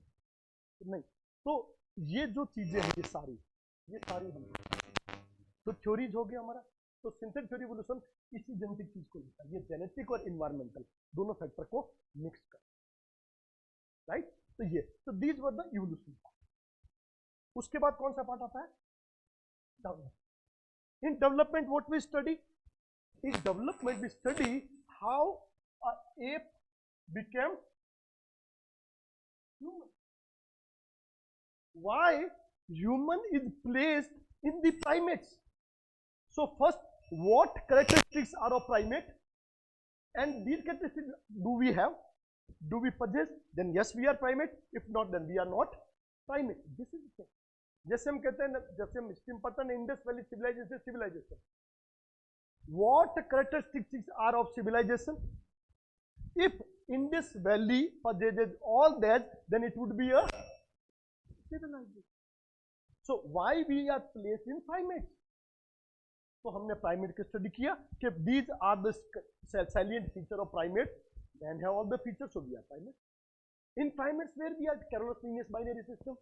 Speaker 1: तो नहीं, तो ये जो चीजें हैं ये सारी हम, तो थ्योरीज हो गया हमारा। तो सिंथेटिक थ्योरी इवोल्यूशन इसी जेनेटिक चीज को लेता है, ये जेनेटिक और इन्वायरमेंटल दोनों फैक्टर को मिक्स कर, राइट। तो ये, तो दीज वर द इवोल्यूशन। उसके बाद कौन सा पार्ट आता है, development. In development what we study, in development we study how a ape became human, why human is placed in the primates. So first, what characteristics are of primate, And these characteristics do we have? Do we possess? Then yes, we are primate. If not, then we are not primate. This is the thing. जैसे हम कहते हैं, जैसे हम history में पढ़ते हैं, Indus valley civilization. What characteristics are of civilization? If Indus Valley possesses all that, then it would be a civilization. So why we are placed in primates? तो हमने प्राइमेट की स्टडी किया कि these are the salient feature of primate. Man have all the features, so we are primate. In primates where we are Carolinus binary system.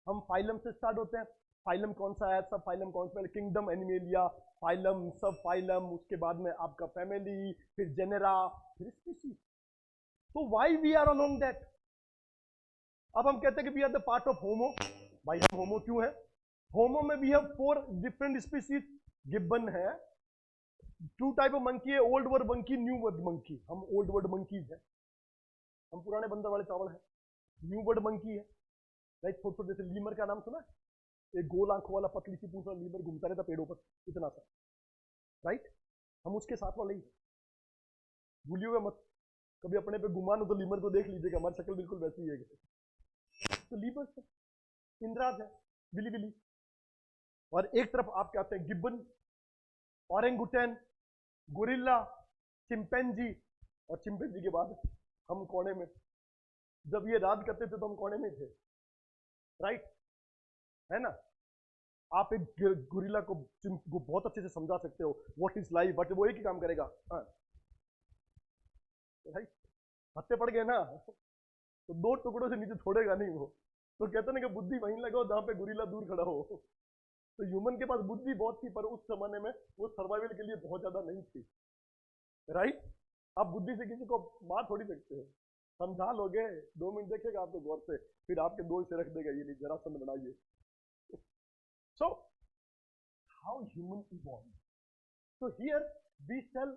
Speaker 1: हम phylum से start होते हैं. Phylum कौन सा है? सब फाइलम कौन सा है? किंगडम एनिमेलिया, फाइलम, सब फाइलम, उसके बाद में आपका फैमिली, फिर जेनेरा, फिर स्पीशीज. तो why we are along that? अब हम कहते हैं कि we are the part of Homo. भाई हम होमो क्यों है? होमो में we have 4 different species. Gibbon है, 2 टाइप ऑफ मंकी है, old world monkey, new world monkey. हम ओल्ड वर्ल्ड मंकीज है, हम पुराने बंदर वाले चावल है. न्यू वर्ल्ड मंकी है, राइट. छोटे जैसे लीमर का नाम सुना है? एक गोल आंखों वाला पतली सी पूंछ वाला लीमर घूमता रहता पेड़ों पर इतना सा, राइट. हम उसके साथ वाले ही भूलिएगा मत. कभी अपने पे गुमान हो तो लीमर को देख लीजिएगा, हमारी शक्ल बिल्कुल वैसी है. तो लीमर से इंद्राज है, बिली बिली. और एक तरफ आप क्या कहते हैं? Gibbon, orangutan, gorilla, chimpanzee. और चिंपैंजी के बाद हम कोने में, जब ये राज करते थे तो हम कोने में थे, राइट, है ना. आप एक गोरिल्ला को बहुत अच्छे से समझा सकते हो व्हाट इज लाइफ, बट वो एक ही काम करेगा, राइट. हत्ते पड़ गए ना तो 2 टुकड़ों से नीचे छोड़ेगा नहीं वो. तो कहते ना कि बुद्धि वहीं लगाओ जहां पे गोरिल्ला दूर खड़ा हो. तो ह्यूमन के पास बुद्धि बहुत थी, पर उस जमाने में वो सर्वाइवल के लिए बहुत ज्यादा नहीं थी, राइट. आप बुद्धि से किसी को मार थोड़ी सकते हो. समझा लोगे, 2 मिनट देखेगा आपको गौर से, फिर आपके 2 से रख देगा, ये नहीं जरा सा बनाइए. So how human evolved? So here we shall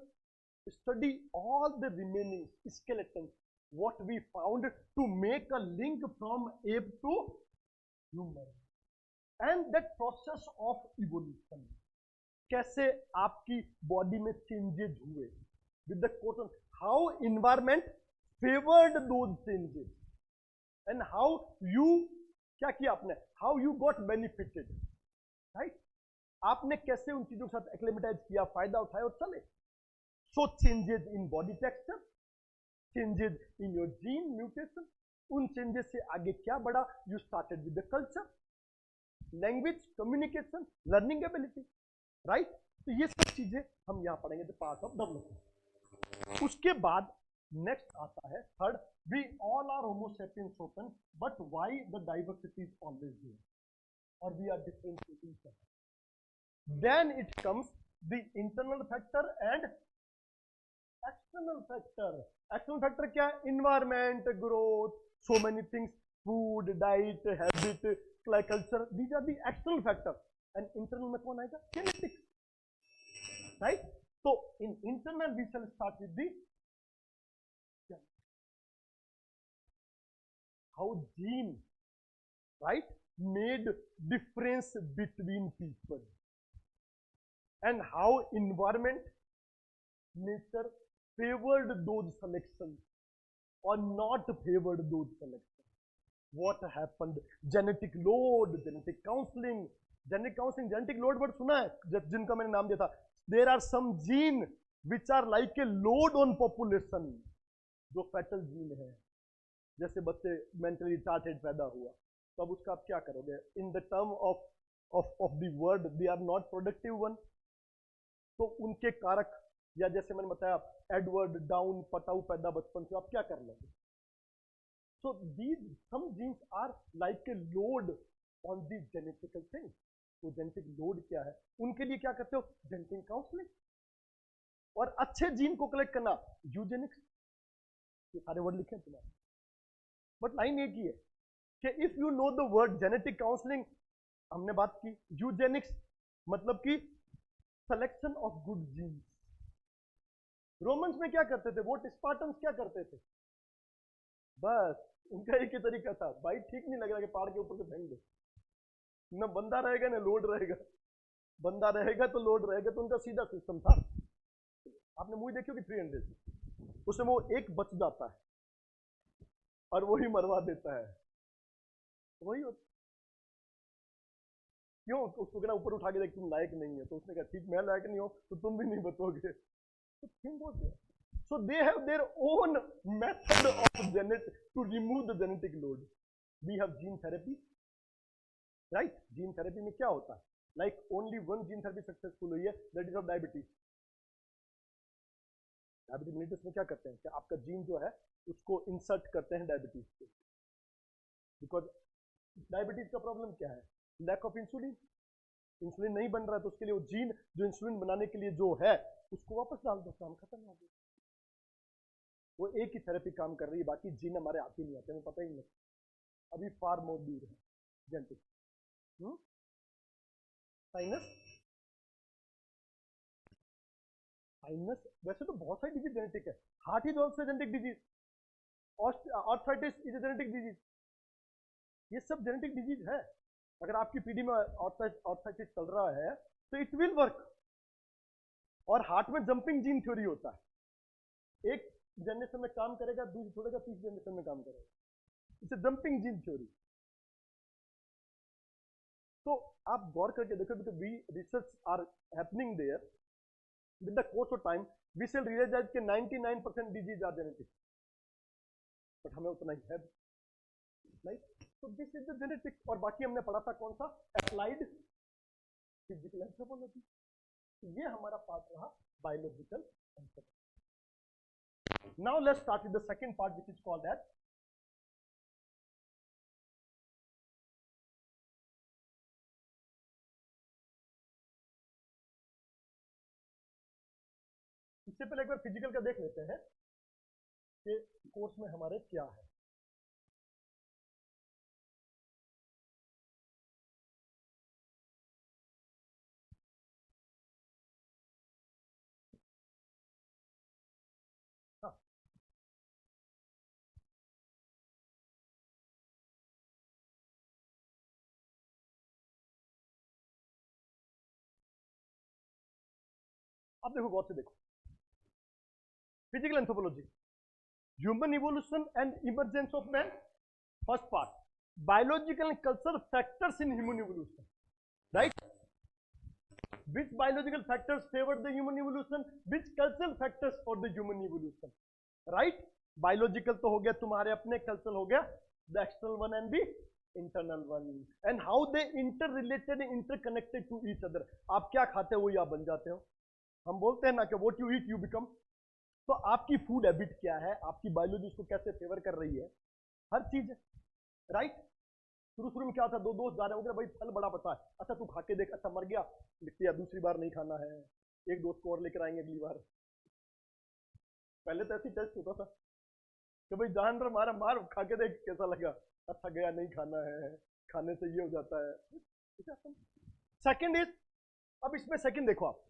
Speaker 1: study all the remaining skeletons what we found to make a link from ape to human and that process of evolution. कैसे आपकी बॉडी में चेंजेस हुए with the question how environment favored those changes and how you क्या किया आपने, how you got benefited, right? आपने कैसे उन चीजों के साथ एक्लेमेटाइज किया, फायदा उठाया और चले. So changes in body texture, changes in your gene mutation. उन चेंजेस से आगे क्या बढ़ा? You started with the culture, language, communication, learning ability, right. तो ये सब चीजें हम यहां पढ़ेंगे द पार्ट ऑफ डेवलपमेंट. उसके बाद नेक्स्ट आता है third, we all are Homo sapiens open, but why the diversity is always there और we are differentiating. Then it comes the internal factor and external factor. External factor क्या? Environment, growth, so many things, food, diet, habit, culture. These are the external factor. And internal में कौन आएगा? Genetics, right? So in internal we shall start with the how gene, right, made difference between people. And how environment, nature favored those selections or not favored those selections. What happened? Genetic load, genetic counseling. Genetic load word सुना है जिनका मैंने नाम दिया था. There are some gene which are like a load on population. जो fatal gene है. जैसे बच्चे mentally retarded पैदा हुआ, तो अब उसका आप क्या करोगे? In the term of the word, they are not productive one. तो उनके कारक, या जैसे मैंने बताया एडवर्ड डाउन पटाऊ पैदा बचपन से, आप क्या कर लोगे? So these some genes are like a load on the genetical thing. तो जेनेटिक लोड क्या है? उनके लिए क्या करते हो? Genetic counselling. और अच्छे जीन को कलेक्ट करना, यूजेनिक्स. ये सारे वर्ड लिखे तुम्हारे, बट लाइन एक ही है कि if you know the word genetic counselling, हमने बात की. यूजेनिक्स मतलब कि selection of good genes. Romans में क्या करते थे? वो स्पार्टन्स क्या करते थे? बस उनका एक ही तरीका था, भाई ठीक नहीं लग रहा कि पहाड़ के ऊपर से फेंक दो. न बंदा रहेगा न लोड रहेगा. बंदा रहेगा तो लोड रहेगा, तो उनका सीधा सिस्टम था. आपने मूवी देखी होगी 300. उसमें वो एक बच जाता है और वही मरवा देता है, वही होता। क्यों? उसको कहना ऊपर उठा के देख तुम लायक नहीं है, तो उसने कहा ठीक मैं लायक नहीं हूं तो तुम भी नहीं बचोगे। तो think what they, so they have their own method of genetic to remove the genetic load. We have gene therapy, right? Gene therapy में क्या होता है, like only one gene therapy successful हुई है, that is of diabetes. Diabetes mellitus में क्या करते हैं कि आपका जीन जो है उसको इंसर्ट करते हैं डायबिटीज पे, बिकॉज डायबिटीज का प्रॉब्लम क्या है, लैक ऑफ इंसुलिन। इंसुलिन नहीं बन रहा है तो उसके लिए वो जीन जो इंसुलिन बनाने के लिए जो है उसको वापस डाल दो, काम खत्म हो गया। वो एक ही थेरेपी काम कर रही है, बाकी जीन हमारे हाथ ही नहीं आते, हमें पता ही नहीं, अभी फार मोर दूर है जेनेटिक। साइनस, साइनस वैसे तो बहुत सारी डिजीज जेनेटिक है, heart is also genetic disease, arthritis is genetic disease, ये सब जेनेटिक डिजीज है। अगर आपकी पीढ़ी में आर्थराइटिस चल रहा है तो इट विल वर्क। और हार्ट में जंपिंग जीन थ्योरी होता है, एक जनरेशन में काम करेगा, दूसरी छोड़ेगा, तीसरी जनरेशन में काम करेगा, इट्स जंपिंग जीन थ्योरी। तो आप गौर करके देखो, because we research are happening there, with the course of time we shall realise कि 99% डिजीज आर जेनेटिक, बट हमें उतना ही है, राइट? तो दिस इज द जेनेटिक। और बाकी हमने पढ़ा था कौन सा, अप्लाइड फिजिकल एंथ्रोपोलॉजी, ये हमारा पार्ट रहा biological anthropology. Now let's start with the second part, which is called as इससे पहले एक बार फिजिकल का देख लेते हैं कि कोर्स में हमारे क्या है। हाँ, अब देखो गौर से देखो, physical anthropology, human evolution and emergence of man. First part, biological and cultural factors in human evolution, right? Which biological factors favored the human evolution? Which cultural factors for the human evolution? Right? Biological तो हो गया तुम्हारे अपने, cultural हो गया the external one and the internal one, and how they interrelated and interconnected to each other. आप क्या खाते हो वही आप बन जाते हो। हम बोलते हैं ना कि what you eat you become। तो आपकी फूड हैबिट क्या है, आपकी बायोलॉजी उसको कैसे फेवर कर रही है, हर चीज है, राइट? शुरू में क्या था, दो दोस्त जा रहे हो, भाई फल बड़ा पता है, अच्छा तू खा के देख, अच्छा मर गया, लिखते हैं दूसरी बार नहीं खाना है, एक दोस्त को और लेकर आएंगे अगली बार। पहले तो ऐसी टेस्ट होता था कि भाई जानवर मारा मार, खा के देख कैसा लगा, अच्छा गया, नहीं खाना है, खाने से ये हो जाता है। सेकंड इज, अब इसमें सेकंड देखो आप,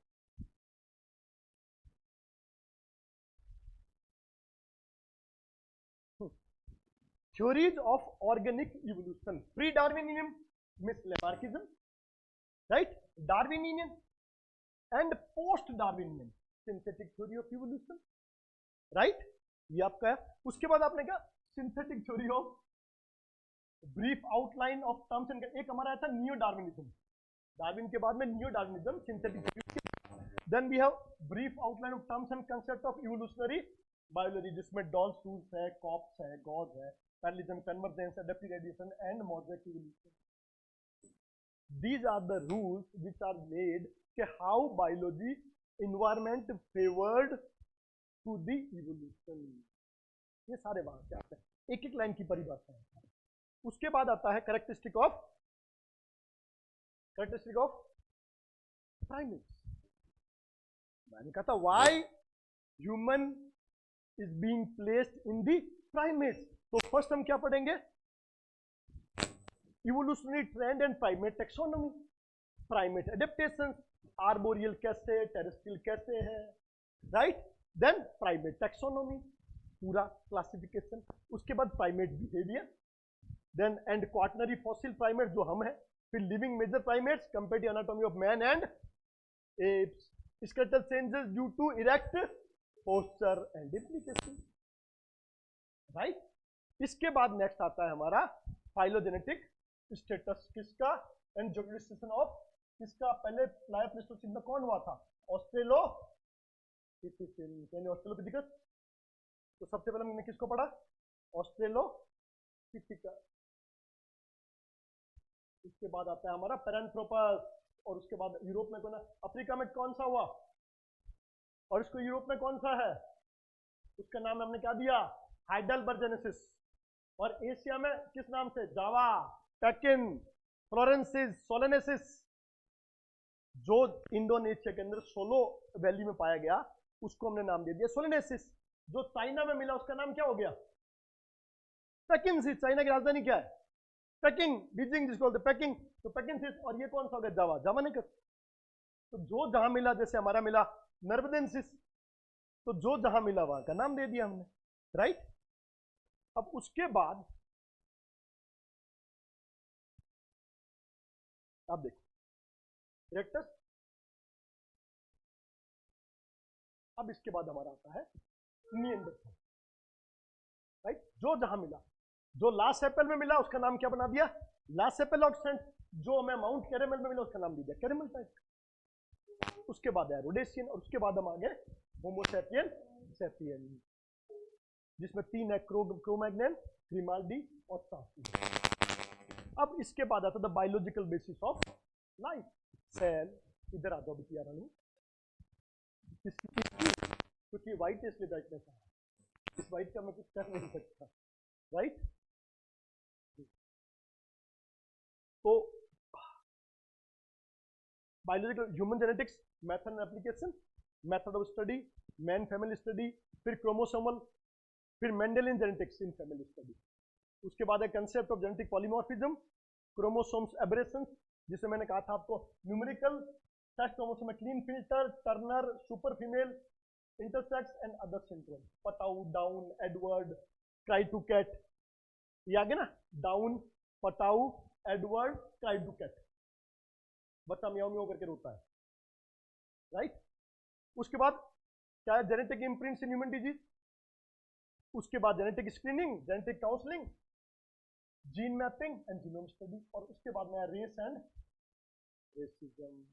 Speaker 1: theories of organic evolution, pre-Darwinian, Miss Lamarckism, right? Darwinian and post-Darwinian, synthetic theory of evolution, right? ये आपका है। उसके बाद आपने क्या, synthetic theory of brief outline of terms and, एक हमारा आया था नियो डार्विनिज्म, डार्विन के बाद में neo Darwinism, synthetic theory। then we have brief outline of terms and concept of evolutionary biology, जिसमें डॉल्स टूल्स है, कॉप्स है, गॉज है, parallelism, convergence, adaptive radiation and mosaic evolution. These are the rules which are made कि how biology environment favored to the evolution। ये सारे वहां से आते हैं, एक एक लाइन की परिभाषा है। उसके बाद आता है कैरेक्टरिस्टिक ऑफ प्राइमेट्स। मैंने कहा था why human is being placed in the primates. तो फर्स्ट हम क्या पढ़ेंगे, evolutionary trend and primate taxonomy, primate adaptation, arboreal कैसे, टेरेस्ट्रियल कैसे है, राइट? देन प्राइमेट टेक्सोनॉमी, पूरा क्लासिफिकेशन। उसके बाद primate behaviour, then and quaternary fossil primate जो हम है, फिर living major primates, comparative anatomy of man and apes, skeletal changes due to erect posture and implication, right. इसके बाद नेक्स्ट आता है हमारा फाइलोजेनेटिक स्टेटस किसका एंड जोग्राफिकेशन ऑफ किसका। पहले प्लायर प्लेस्टोसीन में कौन हुआ था? ऑस्ट्रेलोपिथिसिन। ऑस्ट्रेलोपिथिकस, तो सबसे पहले हमने किसको पढ़ा? ऑस्ट्रेलोपिथिकस। उसके बाद आता है हमारा पैरांथ्रोपस, और उसके बाद यूरोप में कौन है? अफ्रीका में कौन सा हुआ? और इसको यूरोप में कौन सा है? उसका नाम हमने क्या दिया? हाइडेलबर्जेनेसिस। और एशिया में किस नाम से? जावा, पेकिन, फ्लोरेंसिस, सोलेनेसिस। जो इंडोनेशिया के अंदर सोलो वैली में पाया गया उसको हमने नाम दे दिया सोलेनेसिस। जो चाइना में मिला उसका नाम क्या हो गया? पेकिंसिस। चाइना की राजधानी क्या है? पेकिंग, बीजिंग जिसको बोलते पेकिंग, तो पेकिंसिस। और ये कौन सा हो गया? जावा, जावानिकस। तो जो जहां मिला, जैसे हमारा मिला नर्बदेंसिस, तो जो जहां मिला वहां का नाम दे दिया हमने, राइट। अब उसके बाद आप देखो इरेक्टस। अब इसके बाद हमारा आता है निएंडरथल, राइट। जो जहां मिला, जो लास्ट सेपल में मिला उसका नाम क्या बना दिया? लास्ट सेपल ऑक्सेंट। जो हमें माउंट कैरेमल में मिला उसका नाम दे दिया कैरेमल टाइप। उसके बाद है रोडेशियन, और उसके बाद हम आगे होमोसैपियन सैपियन, जिसमें 3 है, क्रोमैग्नन, ग्रिमाल्डी और साफी। अब इसके बाद आता है the biological basis of life. Cell, इधर आ जाओ बिटिया रानी, क्योंकि व्हाइट है इसलिए ब्राइटनेस है, इस व्हाइट का मैं कुछ कर नहीं सकता, राइट। तो biological human genetics, method and application, method of study, man family study, फिर क्रोमोसोमल, फिर Mendelian genetics in family study. उसके बाद है concept of genetic polymorphism, chromosomes aberrations, जिसे मैंने कहा था आपको न्यूमेरिकल टेस्ट क्रोमोसोम में Klinefelter, Turner, super female, intersex and other syndrome, Patau, Down, Edward, try to cat, ये आ गया ना, Down, Patau, Edward, try to cat, बच्चा म्याऊ म्याऊ करके रोता है, राइट। उसके बाद क्या है? Genetic imprints in human disease. उसके बाद genetic screening, genetic counselling, gene mapping and genome study, और उसके बाद में रेस एंड रेसिज्म।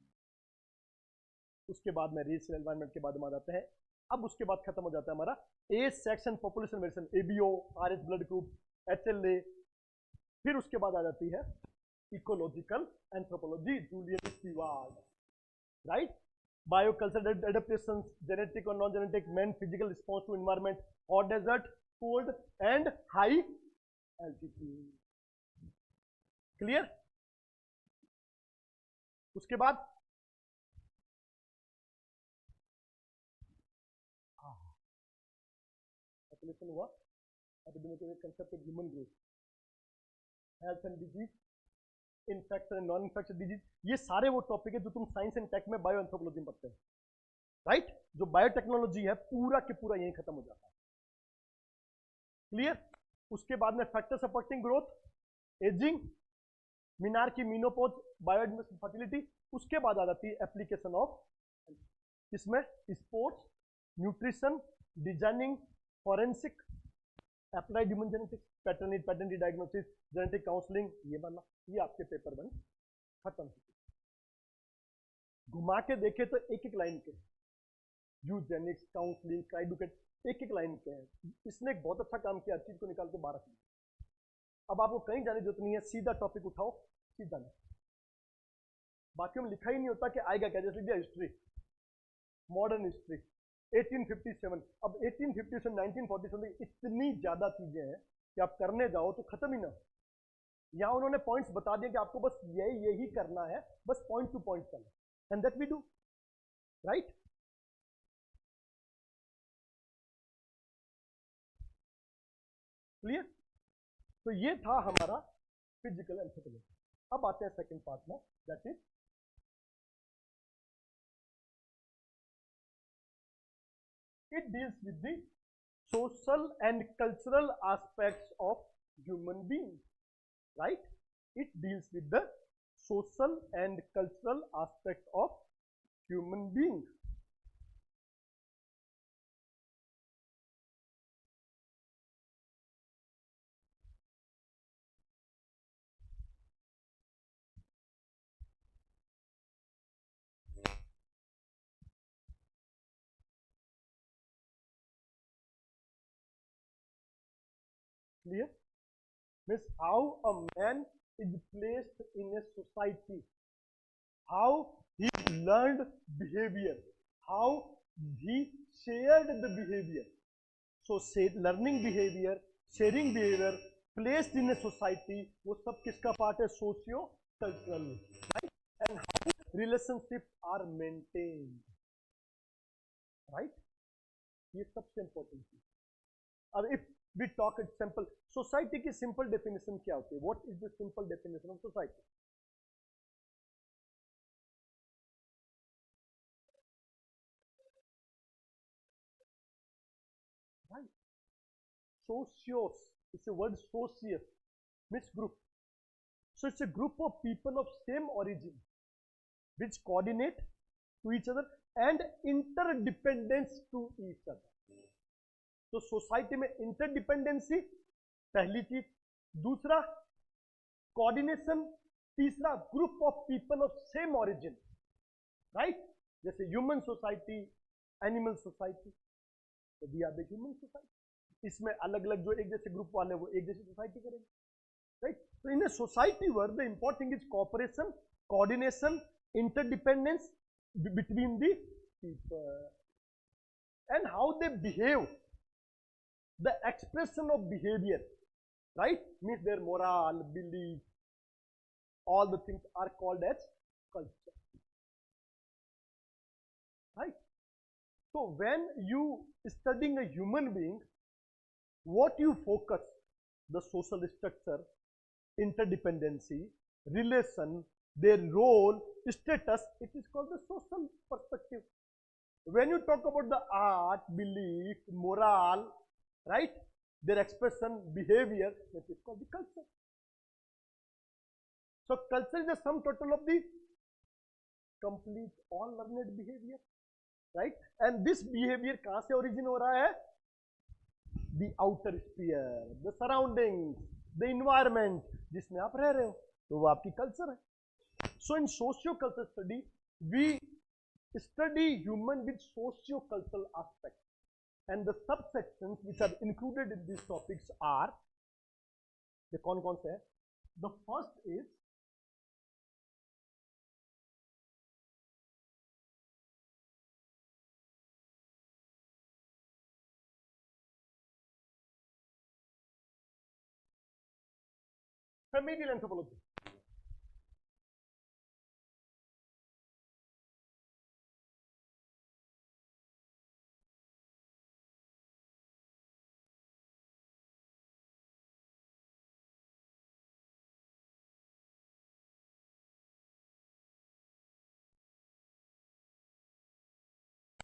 Speaker 1: उसके बाद में रेस एनवायरनमेंट के बाद हम आ जाते हैं। अब उसके बाद खत्म हो जाता है हमारा age, sex and population medicine, ABO, Rh blood group, HLA. फिर उसके बाद आ जाती है ecological anthropology, Julian Steward, right. Biocultural adaptation, genetic और non genetic, man physical response to environment, hot desert, cold and high altitude. Clear? उसके बाद population हुआ, epidemic concept of human growth, health and disease, infection and non infection disease. ये सारे वो topic है जो तुम साइंस एंड टेक में बायो एंथ्रोपोलॉजी में पढ़ते हैं, राइट। जो बायोटेक्नोलॉजी है पूरा के पूरा यही खत्म हो जाता है। क्लियर? उसके बाद में factor supporting growth, ageing, menarche, menopause, बायोएडमिशन, फर्टिलिटी। उसके बाद आ जाती है एप्लीकेशन ऑफ, इसमें sports, nutrition, designing, forensic, applied human genetics, paternity diagnosis, genetic counselling, ये वाला, ये आपके पेपर 1 खत्म। घुमा के देखे तो एक एक लाइन के यूजेनिक्स, काउंसलिंग, ट्राइडुकेट, एक एक लाइन के हैं। इसने एक बहुत अच्छा काम किया, चीज को निकाल के 12 किया। अब आपको कहीं जाने की जरूरत नहीं है, सीधा टॉपिक उठाओ, सीधा नहीं। बाकी में लिखा ही नहीं होता कि आएगा क्या, जैसे लिखा हिस्ट्री, मॉडर्न हिस्ट्री 1857, अब 1850 से 1947 इतनी ज्यादा चीजें हैं कि आप करने जाओ तो खत्म ही ना। यहां उन्होंने पॉइंट्स बता दिए कि आपको बस यही करना है, बस पॉइंट टू पॉइंट करना, and that we do, right. Clear? तो ये था हमारा फिजिकल एंथ्रोपोलॉजी। अब आते हैं सेकंड पार्ट में, that is it deals with the social and cultural aspects of human being, right? It deals with the social and cultural aspect of human being. Clear? Means how a man is placed in a society, how he learned behavior, how he shared the behavior. So say learning behavior, sharing behavior, placed in a society, वो सब किसका part है? Socio cultural, right? And how relationships are maintained, right? ये सबसे important चीज. अब if we talk it simple, society की simple definition क्या होती है? What is the simple definition of society? Right? Socios, it's a word socius, means group. So it's a group of people of same origin which coordinate to each other and interdependence to each other. तो society में interdependency पहली चीज, दूसरा coordination, तीसरा group of people of same origin, right? जैसे human society, animal society, तो we are the human society. इसमें अलग अलग जो एक जैसे ग्रुप वाले वो एक जैसी सोसाइटी करेंगे, राइट? तो in a society work the important thing is cooperation, coordination, interdependence between the people, and how they behave, the expression of behavior, right? Means their moral, belief, all the things are called as culture, right? So when you studying a human being, what you focus, the social structure, interdependency, relation, their role, status, it is called the social perspective. When you talk about the art, belief, moral, right, their expression, behavior, that is called the culture. So culture is the sum total of the complete all learned behavior, right? And this behavior कहाँ से origin हो रहा है? The outer sphere, the surroundings, the environment जिसमें आप रह रहे हो, तो वो आपकी culture है. So in socio-cultural study, we study human with socio-cultural aspects, and the subsections which are included in these topics are, the कौन कौन से हैं? The first is familial anthropology.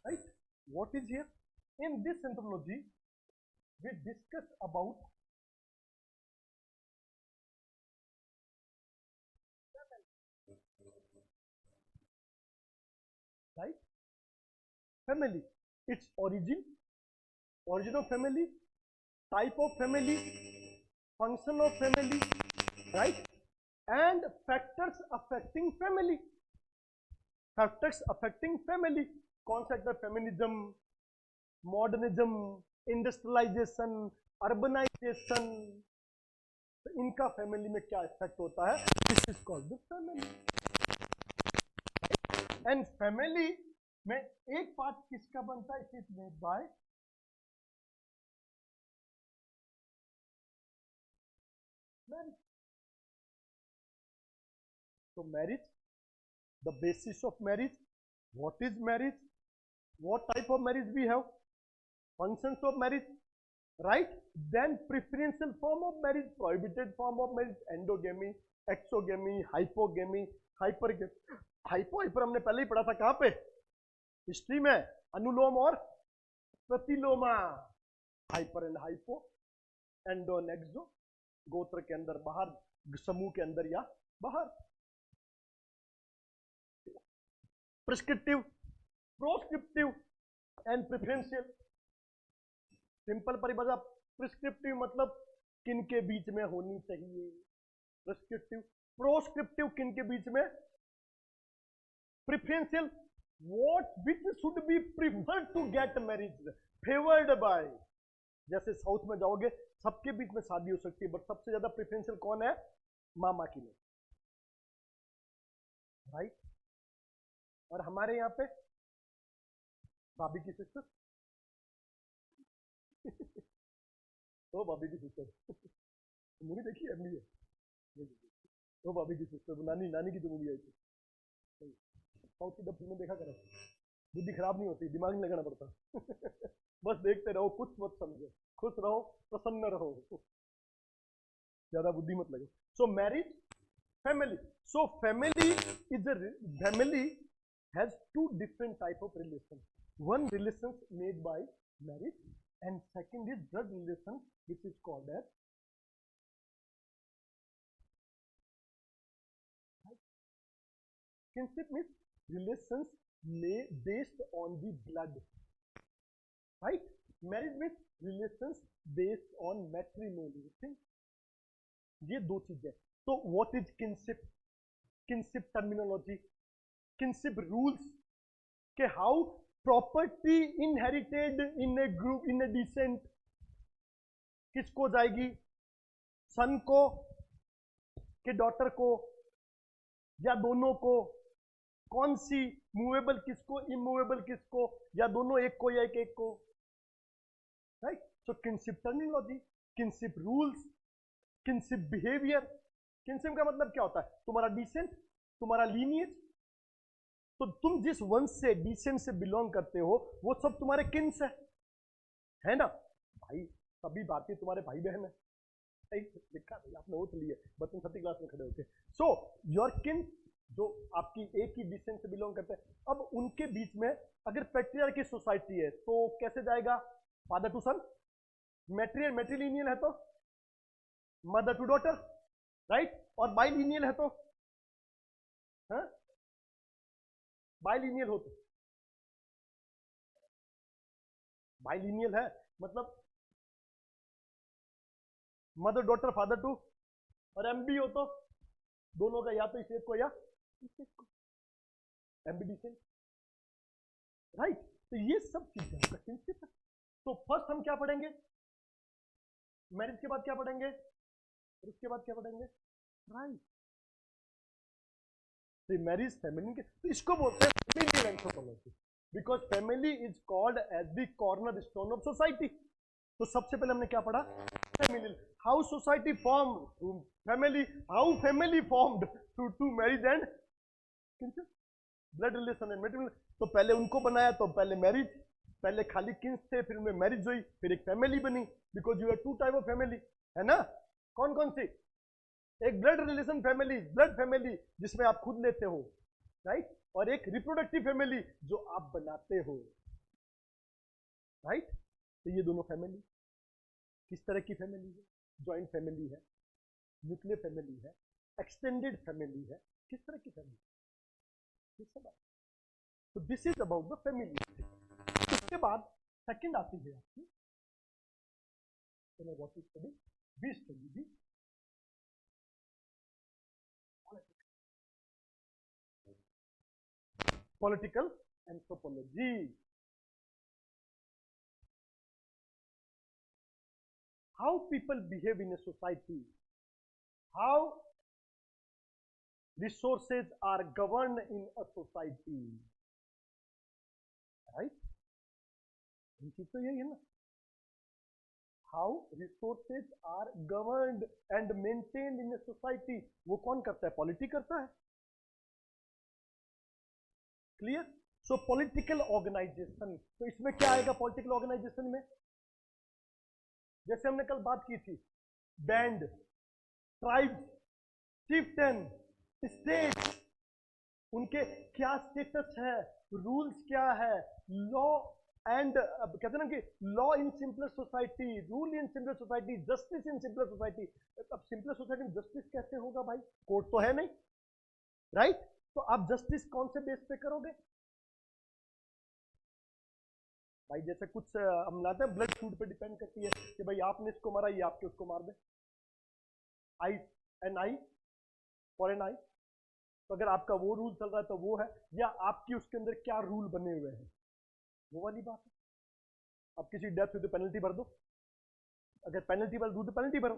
Speaker 1: Right? What is here? In this anthropology, we discuss about right? Family, its origin, origin of family, type of family, function of family, right? And factors affecting family. Factors affecting family. Concept of feminism, modernism, industrialization, urbanization. तो इनका family में क्या effect होता है? This is called the family. And family में एक part किसका बनता है? It is made by marriage. तो marriage, the basis of marriage, what is marriage, what type of marriage we have, functions of marriage, right? Then preferential form of marriage, prohibited form of marriage, endogamy, exogamy, hypogamy, hypergamy. Hyper हमने पहले ही पढ़ा था. कहां पे? History में. अनुलोम और प्रतिलोमा. Hyper and hypo, endo and exo, गोत्र के अंदर बाहर, समूह के अंदर या बाहर. Prescriptive, proscriptive and preferential. Simple परिभाषा, प्रिस्क्रिप्टिव मतलब किन के बीच में होनी चाहिए, प्रिस्क्रिप्टिव. प्रोस्क्रिप्टिव किन के बीच में, preferential what which should be preferred to get marriage, favoured by जैसे साउथ में जाओगे सबके बीच में शादी हो सकती है, बट सबसे ज्यादा प्रेफरेंशियल कौन है? मामा की में, राइट। और हमारे यहाँ पे भाभी की सिस्टर तो भाभी की सिस्टर मूवी देखी है एमबी है, तो भाभी की सिस्टर, नानी नानी की जो मूवी आई थी, साउथ की डब फिल्में देखा करो, बुद्धि खराब नहीं होती, दिमाग नहीं लगाना पड़ता बस देखते रहो, कुछ मत समझो, खुश रहो, प्रसन्न रहो, ज्यादा बुद्धि मत लगे। सो marriage, family. So family has two different type of relations. One relation made by marriage, and second is blood relation, which is called as kinship. Means relations based on the blood, right? Marriage means relations based on matrimony. ये दो चीजें। तो what is kinship? Kinship terminology, kinship rules, के how property inherited in a group in a descent किसको जाएगी? सन को, के daughter को, या दोनों को? कौन सी मूवेबल किसको, इमूवेबल किसको, या दोनों एक को या एक को, right. So kinship terminology, kinship rules, kinship behaviour. Kinship का मतलब क्या होता है? तुम्हारा डिसेंट, तुम्हारा लीनियज, तो तुम जिस वंश से, डिसेंट से बिलोंग करते हो वो सब तुम्हारे किन्स है ना भाई? सभी भारतीय तुम्हारे भाई बहन है, लिखा भाई आपने वो लिए बच्चन 6वीं क्लास में खड़े होके। सो योर किन, जो आपकी एक ही डिसेंट से बिलोंग करते हैं, अब उनके बीच में अगर पैट्रियार्की सोसाइटी है तो कैसे जाएगा? फादर टू सन, मैट्रिलिनियल है तो मदर टू डॉटर, राइट। और बाइलिनियल है तो, हाँ बाइलिनियल हो तो, बाइलिनियल है मतलब मदर डॉटर फादर टू, और एमबी हो तो दोनों का या तो इस एक को या इस एक को, एमबी डिसेंट, राइट। तो ये सब चीजें किनशिप है। तो फर्स्ट हम क्या पढ़ेंगे? मैरिज के बाद क्या पढ़ेंगे? और उसके बाद क्या पढ़ेंगे? राइट। तो मैरिज फैमिली के, तो इसको बोलते हैं family anthropology, because family is called as the cornerstone of society. तो सबसे पहले हमने क्या पढ़ा? Family, how society form through family, how family formed through to marriage and blood relation and matrimony. तो पहले उनको बनाया, तो पहले मैरिज, पहले खाली किन्स थे, फिर उनमें मैरिज हुई, फिर एक फैमिली बनी, because you have two type of family, है ना? कौन कौन सी? एक blood relation family, blood family जिसमें आप खुद लेते हो, राइट, और एक रिप्रोडक्टिव फैमिली जो आप बनाते हो, राइट। तो ये दोनों फैमिली किस तरह की फैमिली है? ज्वाइंट फैमिली है, न्यूक्लियर फैमिली है, एक्सटेंडेड फैमिली है, किस तरह की फैमिली, ये सब। तो this is about the family. उसके बाद सेकंड आती है आपकी what is study, be study, be political anthropology. How people behave in a society, how resources are governed in a society, right? तो यही है ना, how resources are governed and maintained in a society, वो कौन करता है? Polity करता है, क्लियर। सो पॉलिटिकल ऑर्गेनाइजेशन, तो इसमें क्या आएगा पॉलिटिकल ऑर्गेनाइजेशन में? जैसे हमने कल बात की थी, बैंड, ट्राइब, चिफ्टन, स्टेट, उनके क्या स्टेटस है, रूल्स क्या है, लॉ एंड कहते हैं ना कि law in simpler society, rule in simpler society, justice in simpler society. अब सिंपलर सोसाइटी में जस्टिस कैसे होगा भाई? कोर्ट तो है नहीं, राइट। तो आप जस्टिस कौन से बेस पे करोगे भाई? जैसे कुछ हम लाते हैं, ब्लड फूड पे डिपेंड करती है कि भाई आपने इसको मारा, ये आपके उसको मार दे, I N I for N I. तो अगर आपका वो रूल चल रहा है तो वो है, या आपकी उसके अंदर क्या रूल बने हुए हैं, वो वाली बात है। अब किसी डेथ हुई तो पेनल्टी भर दो, अगर पेनल्टी वाला रूल तो पेनल्टी भरो,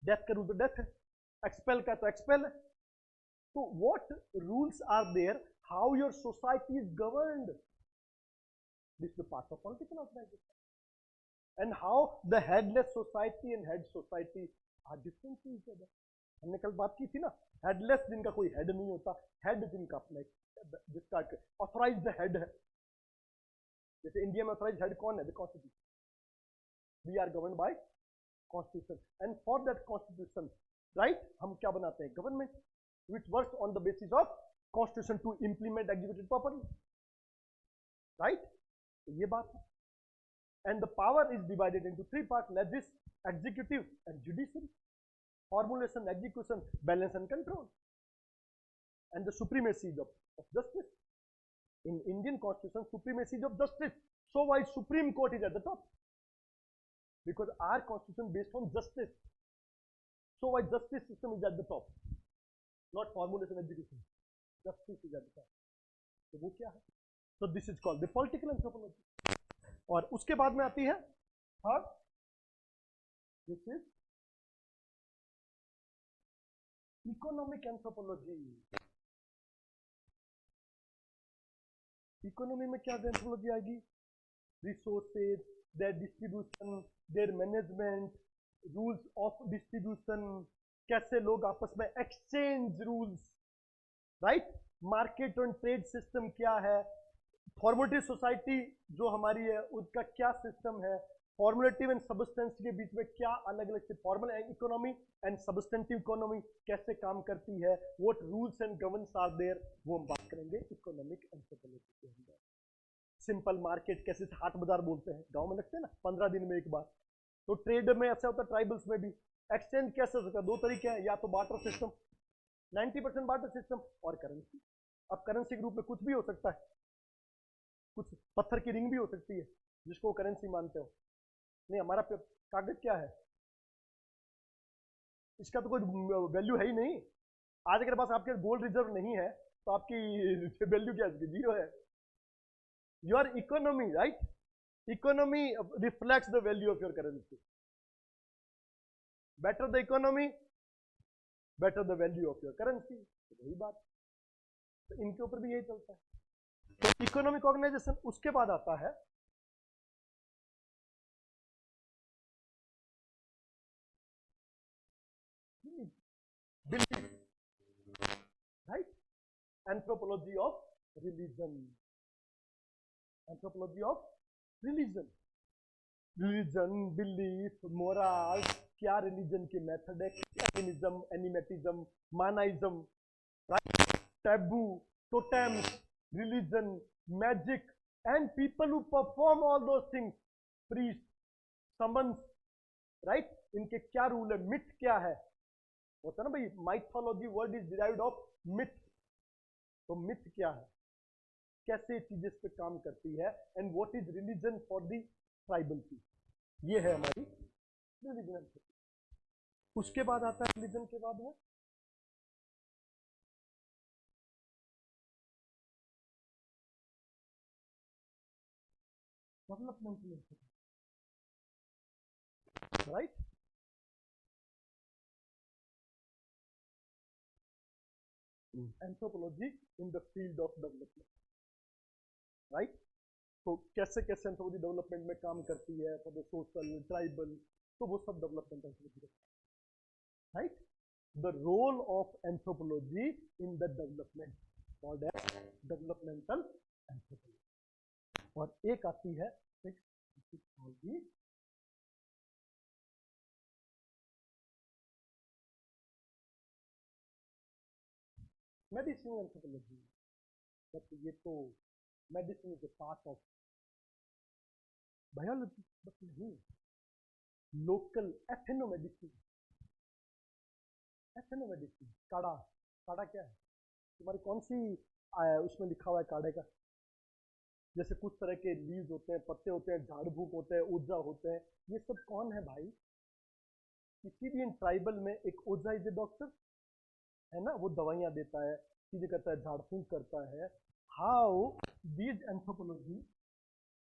Speaker 1: डेथ का रूल तो डेथ है, एक्सपेल का तो एक्सपेल है। तो what rules are there, how your society is governed, this is the part of political organisation, and how the headless society and head society are different to each other. हमने कल बात की थी ना, हेडलेस जिनका कोई हेड नहीं होता, हेड जिनका अपना जिसका ऑथराइज्ड हेड है। जैसे इंडिया में ऑथराइज्ड हेड कौन है? The constitution. We are govern by constitution and for that constitution, right, हम क्या बनाते हैं? Government which works on the basis of constitution to implement executed properly, right? तो ये बात है। and the power is divided into three parts: legis, executive and judiciary, formulation, execution, balance and control, and the supremacy of justice. In Indian constitution, supremacy of justice, so why Supreme Court is at the top? Because our constitution based on justice, so why justice system is at the top, not formulation, execution, justice is at the top. तो वो क्या है? So this is called the political anthropology. और उसके बाद में आती है third, this is economic anthropology. Economy में क्या एंथ्रोपोलॉजी आएगी? Resources, there distribution, there management, rules of distribution, कैसे लोग आपस में exchange rules, right, market and trade system क्या है, फॉर्मेटिव सोसाइटी जो हमारी है उसका क्या सिस्टम है, फॉर्मुलेटिव एंड सबस्टेंस के बीच में क्या अलग अलग से formal economy and substantive economy कैसे काम करती है, what rules and governance are there, वो हम बात करेंगे इकोनॉमिक एंथ्रोपोलॉजी के अंदर। सिंपल मार्केट कैसे, हाट बाजार बोलते हैं, गांव में लगते हैं ना 15 दिन में एक बार। तो ट्रेड में ऐसा होता है, ट्राइबल्स में भी। एक्सचेंज कैसे होता है? दो तरीके हैं, या तो बार्टर सिस्टम 90% बार्टर सिस्टम, और करेंसी। अब करेंसी के रूप में कुछ भी हो सकता है, कुछ पत्थर की रिंग भी हो सकती है जिसको करेंसी मानते हो। नहीं, हमारा कागज क्या है, इसका तो कोई वैल्यू है ही नहीं। आज अगर पास आपके गोल्ड रिजर्व नहीं है तो आपकी वैल्यू क्या है? जीरो है। Your economy, right, economy reflects the value of your currency. Better the economy, better the value of your currency. वही बात, तो इनके ऊपर भी यही चलता है। तो इकोनॉमिक ऑर्गेनाइजेशन, उसके बाद आता है belief, right, anthropology of religion, anthropology of religion, religion, belief, moral, क्या रिलीजन के मेथड है, animism, animatism, manaism, right, taboo, totems, religion, magic and people who perform all those things, priest, shamans, right, इनके क्या rule है, myth क्या है, होता है ना भाई, mythology word is derived of myth. तो मिथ क्या है, कैसे चीजें इस पे काम करती है, and what is religion for the tribal people, ये है हमारी रिलीजन। उसके बाद आता है रिलीजन के बाद में development, right, anthropology in the field of development, right. तो कैसे कैसे एंथ्रोपोलॉजी डेवलपमेंट में काम करती है, फॉर द सोशल, ट्राइबल, तो वो सब development anthropology, right. The role of anthropology in the development, called as developmental anthropology. और एक आती है मेडिसिनल एंथ्रोपोलॉजी। बट ये तो medicine is a part of biology, but नहीं, लोकल एथेनोमेडिसिन, एथेनोमेडिसिन, काढ़ा, काढ़ा क्या है, तुम्हारी कौन सी उसमें लिखा हुआ है काढ़े का? जैसे कुछ तरह के लीव्स होते हैं, पत्ते होते हैं, झाड़ फूक होते हैं, ओझा होते हैं, ये सब कौन है भाई? किसी भी इन ट्राइबल में एक ओझा इज ए डॉक्टर है ना, वो दवाइयां देता है, चीजें करता है, झाड़ फूक करता है। How these anthropology,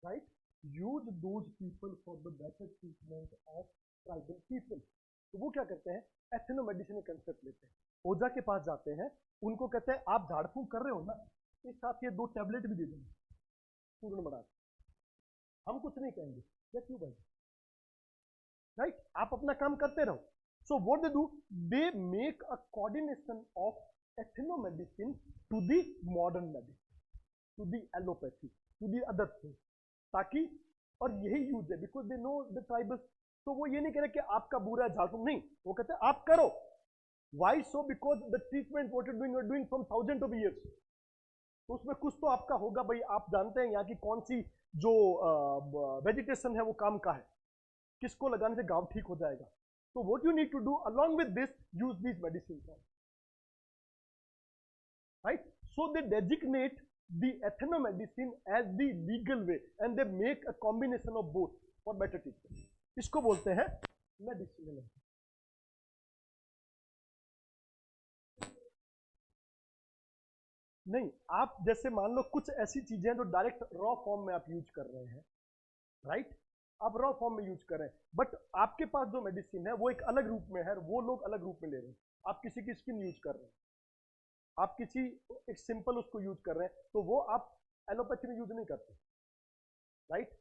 Speaker 1: right, use those people for the better treatment of tribal people. तो वो क्या करते हैं, एथनोमेडिसिन कंसेप्ट लेते हैं, ओझा के पास जाते हैं, उनको कहते हैं आप झाड़ फूंक कर रहे हो ना, इस साथ ये 2 टैबलेट भी दे देंगे पूर्ण बढ़ा, हम कुछ नहीं कहेंगे, या क्यों भाई, राइट, आप अपना काम करते रहो। So what they do, they make a coordination of ethnomedicine to the modern medicine, to the allopathy, to the other thing, ताकि, और यही यूज है, because they know the tribals. तो वो ये नहीं कह रहे कि आपका बुरा है झाड़ फूंक, नहीं, वो कहते हैं आप करो। Why so, because the treatment what you doing from thousand of years, तो उसमें कुछ तो आपका होगा भाई, आप जानते हैं यहाँ की कौन सी जो वेजिटेशन है वो काम का है, किसको लगाने से घाव ठीक हो जाएगा। तो what you need to do along with this, use these medicine, right. So they designate the ethnomedicine as the legal way and they make a combination of both for better treatment. इसको बोलते हैं medicinal. नहीं, आप जैसे मान लो कुछ ऐसी चीजें जो डायरेक्ट रॉ फॉर्म में आप यूज कर रहे हैं, राइट, आप रॉ फॉर्म में यूज कर रहे हैं, बट आपके पास जो मेडिसिन है वो एक अलग रूप में है, वो लोग अलग रूप में ले रहे हैं। आप किसी की स्किन यूज कर रहे हैं, आप किसी एक सिंपल उसको यूज कर रहे हैं, तो वो आप एलोपैथी में यूज नहीं करते, राइट।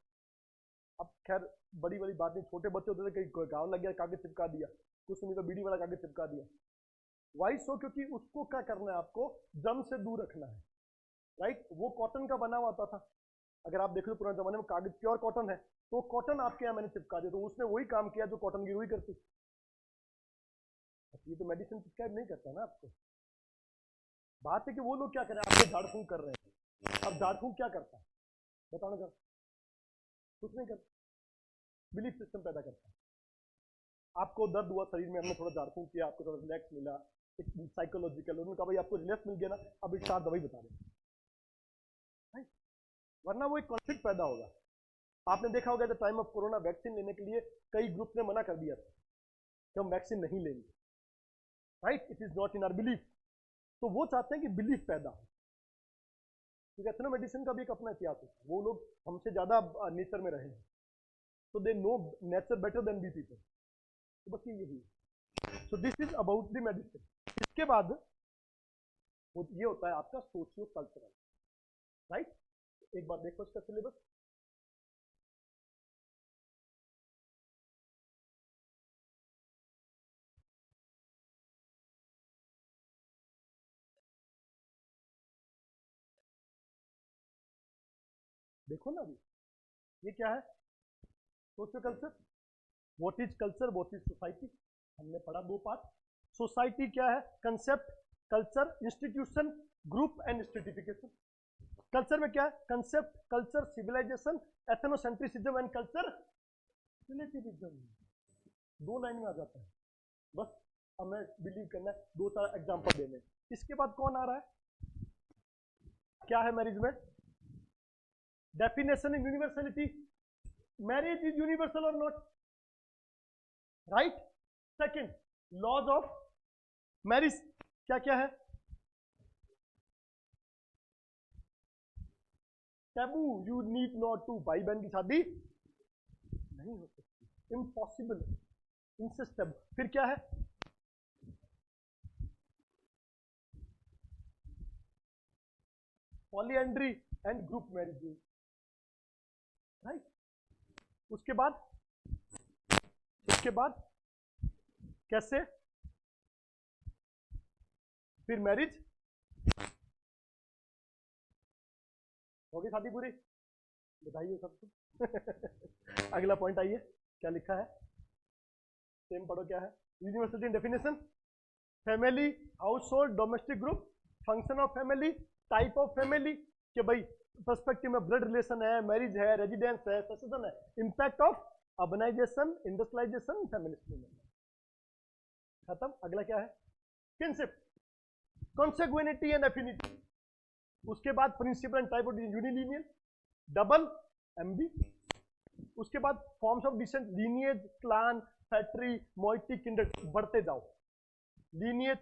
Speaker 1: अब खैर बड़ी बड़ी बात नहीं, छोटे बच्चे होते थे, कहीं गाँव लग गया कागज चिपका दिया, कुछ नहीं तो बीड़ी वाला कागज चिपका दिया। वाई सो, क्योंकि उसको क्या करना है, आपको जम से दूर रखना है, राइट। वो कॉटन का बना हुआ होता था, अगर आप देख लो पुराने जमाने में कागज प्योर कॉटन है, तो कॉटन आपके यहाँ मैंने चिपका दिया, तो उसने वही काम किया जो कॉटन की रुई करती। ये तो मेडिसिन प्रिस्क्राइब नहीं करता ना आपको। बात है कि वो लोग क्या करें, आपको झाड़ फूंक कर रहे हैं। अब झाड़ फूंक क्या करता है बताना जरा, कुछ नहीं करता, बिलीफ सिस्टम पैदा करता है। आपको दर्द हुआ शरीर में, हमने थोड़ा झाड़ फूंक किया, आपको थोड़ा रिलैक्स मिला, एक साइकोलॉजिकल, उन्होंने कहा भाई आपको रिलैक्स मिल गया ना, अब एक 4 दवाई बता दें, वरना वो एक कॉन्फ्लिक्ट पैदा होगा। आपने देखा होगा the time of corona, vaccine लेने के लिए कई ग्रुप ने मना कर दिया था कि हम वैक्सीन नहीं लेंगे, right, it is not in our belief. तो वो चाहते हैं कि बिलीफ पैदा हो, क्योंकि एथनोमेडिसिन का भी एक अपना इतिहास होता है, वो लोग हमसे ज्यादा नेचर में रहे हैं, तो they know nature better than we people. तो बस यही, so this is about the medicine. इसके बाद ये होता है आपका सोशियो कल्चरल, राइट। एक बार देखो इसका सिलेबस, देखो ना अभी, ये क्या है, socio culture, what is culture, what is society, हमने पढ़ा 2 पार्ट। सोसाइटी क्या है, concept, culture, institution, group and stratification. Culture में क्या है, concept, culture, civilisation, ethnocentrism and culture relativism. 2 line में आ जाता है, बस हमें बिलीव करना है, 2-4 एग्जांपल देने। इसके बाद कौन आ रहा है, क्या है marriage, definition in universality, marriage is universal और not, right. Second, laws of marriage क्या क्या है, taboo, you need not to, भाई बहन की शादी नहीं हो सकती, इम्पॉसिबल, इंसेस्ट टैबू। फिर क्या है, polyandry and group marriage, right. उसके बाद कैसे, फिर मैरिज, हो गई शादी पूरी, बताइए सबको। अगला पॉइंट आइए, क्या लिखा है, सेम पढ़ो, क्या है, university definition, family, household, domestic group, function of family, type of family, कि भाई पर्सपेक्टिव में ब्लड रिलेशन है, मैरिज है, रेजिडेंस है, सक्सेशन है, impact of urbanisation, industrialisation, feminist, खत्म। अगला क्या है, किनशिप, कॉन्सेग्युइनिटी एंड एफिनिटी। उसके बाद principle and type of unilineal, double, एमबी। उसके बाद forms of descent, lineage, clan, phratry, moiety, किंडर, बढ़ते जाओ, लीनिएज,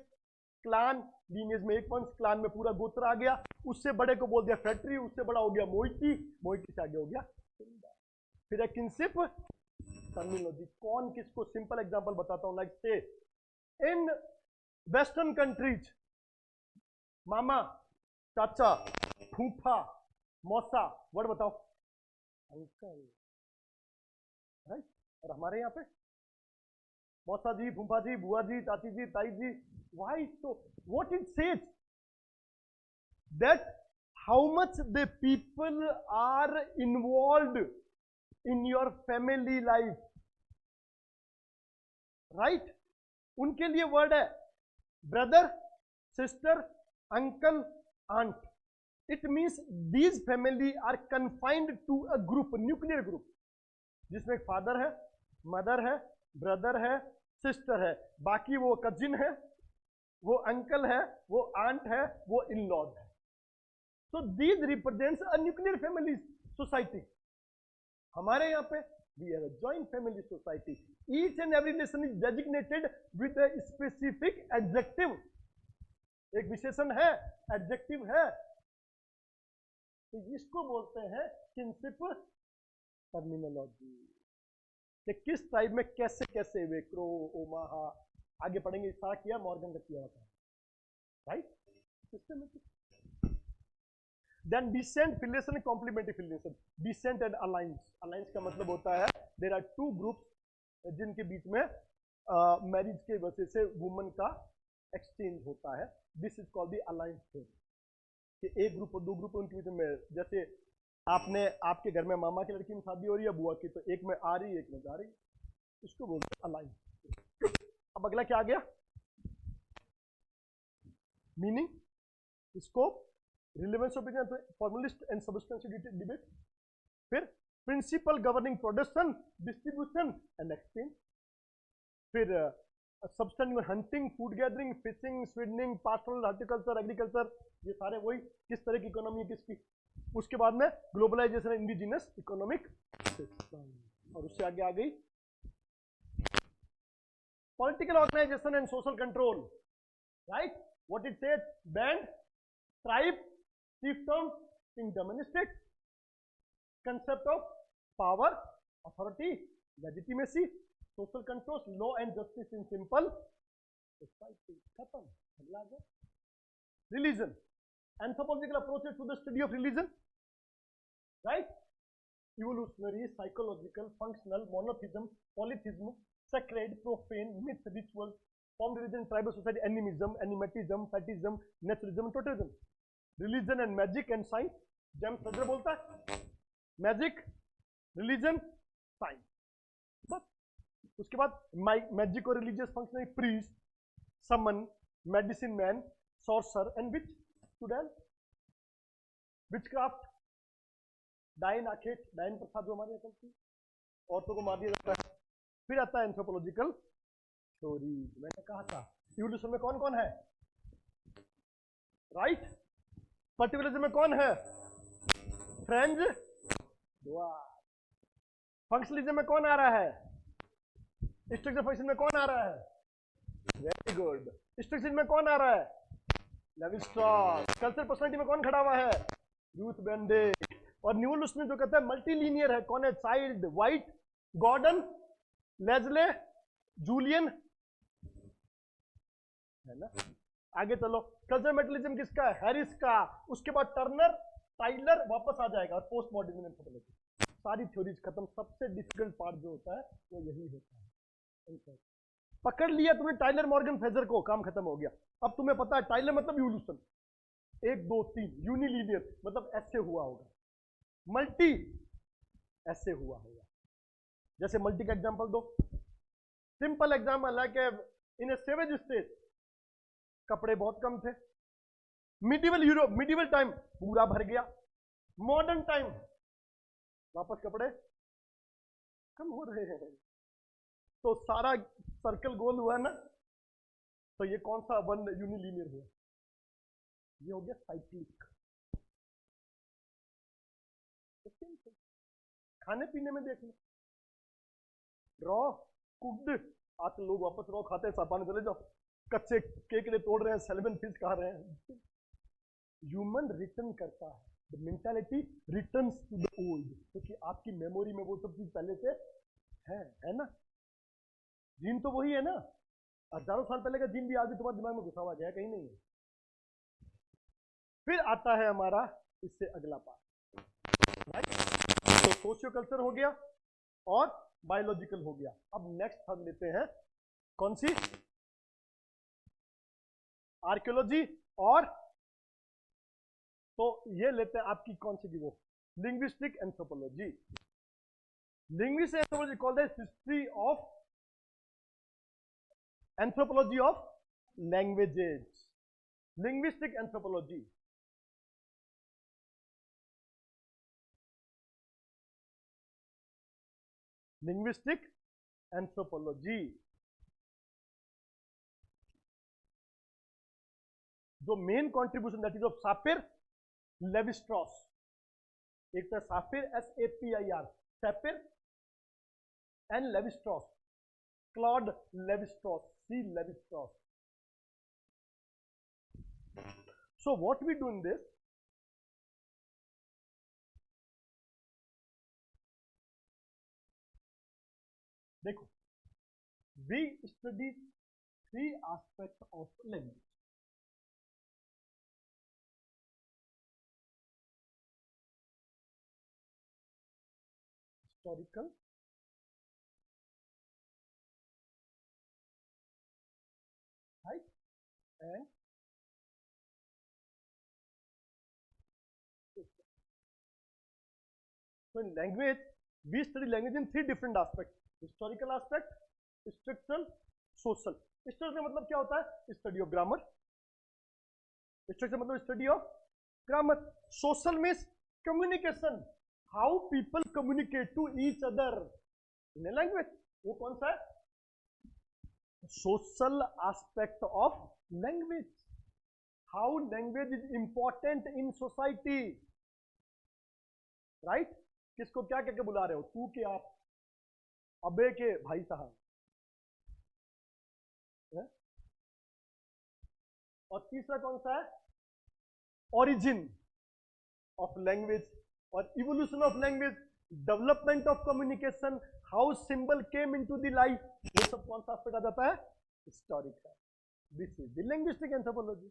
Speaker 1: क्लान, लीनिएज में एक वंश, क्लान में पूरा गोत्र आ गया, उससे बड़े को बोल दिया फैक्ट्री, उससे बड़ा हो गया मोइटी, मोइटी से आगे हो गया किंडर। फिर है किनशिप, टर्मिनोलॉजी। कौन किसको, सिंपल एग्जांपल बताता हूं, लाइक से इन वेस्टर्न कंट्रीज मामा, चाचा, फूफा, मौसा, वर्ड बताओ, अंकल, राइट। और हमारे यहाँ पे मौसा जी, फूफा जी, बुआ जी, चाची जी, ताई जी। वाई? तो what it says that how much the people are involved in your family life, right. उनके लिए वर्ड है brother, sister, uncle, aunt. It means these family are confined to a group, nuclear group, जिसमें एक father है, mother है, brother है, sister है, बाकी वो कजिन है, वो अंकल है, वो आंट है, वो इन लॉज है। So these represents a nuclear family society. हमारे यहाँ पे we have a joint family society. Each and every relation is designated with a specific adjective. एक विशेषण है, एडजेक्टिव है, तो इसको बोलते हैं किनशिप टर्मिनोलॉजी। कि किस टाइप में कैसे कैसे वेक्रो, ओमाहा, आगे पढ़ेंगे, सारा किया, मॉर्गन का किया होता है, right. Systematic. Then descent filiation, complementary filiation. Descent and alliance. Alliance का मतलब होता है देयर आर टू ग्रुप्स जिनके बीच में मैरिज के वजह से वुमन का एक्सचेंज होता है। This is called the alliance theory. कि एक ग्रुप और दो ग्रुप उनके बीच में, जैसे आपने आपके घर में मामा की लड़की में शादी हो रही है, बुआ की, तो एक में आ रही है, एक में जा रही है, इसको बोलते हैं अलाइंस। अब अगला क्या आ गया? Meaning, scope, relevance of formalist and substantial debate. फिर principle governing production, distribution and exchange. फिर substantial hunting, food gathering, fishing, swiddening, pastoral, horticulture, agriculture, ये सारे वही किस तरह की इकोनॉमी है किसकी। उसके बाद में ग्लोबलाइजेशन, इंडिजिनस इकोनॉमिक सिस्टम, और उससे आगे आ गई political organisation and social control, right. What it says, band, tribe, chiefdom, kingdom and state. Concept of power, authority, legitimacy, social controls, law and justice in simple society. खत्म। अगला आ गया religion, anthropological approaches to the study of religion, right? Evolutionary, psychological, functional, monotheism, polytheism, sacred, profane, myth, rituals, formed religion, tribal society, animism, animatism, fetishism, naturalism and totemism. Religion and magic and science, James Fraser बोलता है magic, religion, science, बस। उसके बाद magic और religious function, priest, shaman, medicine man, sorcerer and witch student, witchcraft, डाइन आखेट, डाइन प्रथा जो हमारे यहाँ चलती, औरतों को मार दिया जाता है। फिर आता है एंथ्रोपोलॉजिकल थ्योरी। मैंने कहा था इवोल्यूशन में कौन कौन है, राइट। पर्टिकुलरिज्म में कौन है, फ्रेंच, फंक्शनलिज्म में कौन आ रहा है, स्ट्रक्चर फंक्शन में कौन आ रहा है, वेरी गुड। स्ट्रक्चर में कौन आ रहा है, लेवी स्ट्रॉस। कल्चर पर्सनालिटी में कौन खड़ा हुआ है, रूथ बेनेडिक्ट। और न्यूल उसमें जो कहता है मल्टीलीनियर है, कौन है, चाइल्ड, वाइट, गॉर्डन, लेजले, जूलियन, है ना। आगे चलो, कल्चर मेटलिज्म किसका है, हैरिस का। उसके बाद टर्नर, टाइलर, वापस आ जाएगा, और पोस्ट मॉडर्निज्म एंथ्रोपोलॉजी। सारी थ्योरीज खत्म। सबसे डिफिकल्ट पार्ट जो होता है वो यही होता है। पकड़ लिया तुमने टाइलर मॉर्गन फ्रेजर को, काम खत्म हो गया। अब तुम्हें पता है टाइलर मतलब इवोल्यूशन, 1 2 3, यूनिलीनियर मतलब ऐसे हुआ होगा, मल्टी ऐसे हुआ होगा। जैसे मल्टी का एग्जांपल दो, सिंपल एग्जांपल है कि इन ए सेवेज स्टेट कपड़े बहुत कम थे। मिडिवल यूरोप, मिडिवल टाइम पूरा भर गया। मॉडर्न टाइम वापस कपड़े कम हो रहे हैं। तो सारा सर्कल गोल हुआ ना। तो ये कौन सा वन यूनिलीनियर हुआ, ये हो गया साइक्लिक। खाने पीने में देख लो, रॉ, कुक्ड, आज लोग वापस रॉ खाते हैं, सापान चले जाओ, कच्चे केकड़े तोड़ रहे हैं, सेल्वन फिश खा रहे हैं। ह्यूमन रिटर्न करता है, the mentality returns to the old, क्योंकि आपकी मेमोरी में वो सब चीज पहले से है ना? जीन तो वही है ना, हजारों साल पहले का जीन भी आज भी तुम्हारे दिमाग में घुसा हुआ है, कहीं नहीं है। फिर आता है हमारा इससे अगला पार्ट, राइट? तो सोशियो कल्चर हो गया और बायोलॉजिकल हो गया। अब नेक्स्ट हम लेते हैं कौन सी? आर्कियोलॉजी। और तो ये लेते हैं आपकी कौन सी थी वो? Linguistic anthropology. Linguistic anthropology called the history of anthropology of languages. Linguistic anthropology, linguistic anthropology. जो main contribution that is of Sapir, Levi Strauss. एक तो Sapir SAPIR, Sapir, and Levi Strauss, Claude Levi Strauss, C Levi Strauss. So what we do in this, देखो, we study three aspects of language. Historical, right, and so in language we study language in three different aspects: historical aspect, structural, social. Historical मतलब क्या होता है? Study of grammar. Structure मतलब study of grammar. Social means communication, how people communicate to each other in a language. वो कौन सा है? Social aspect of language, how language is important in society, right? किसको क्या कहकर बुला रहे हो? तू के आप, अबे के भाई साहब। और तीसरा कौन सा है? ओरिजिन ऑफ लैंग्वेज और evolution of language, development of communication, how symbol came into the life. ये सब कौन सा एस्पेक्ट आ जाता है? Historical. This is the linguistic anthropology,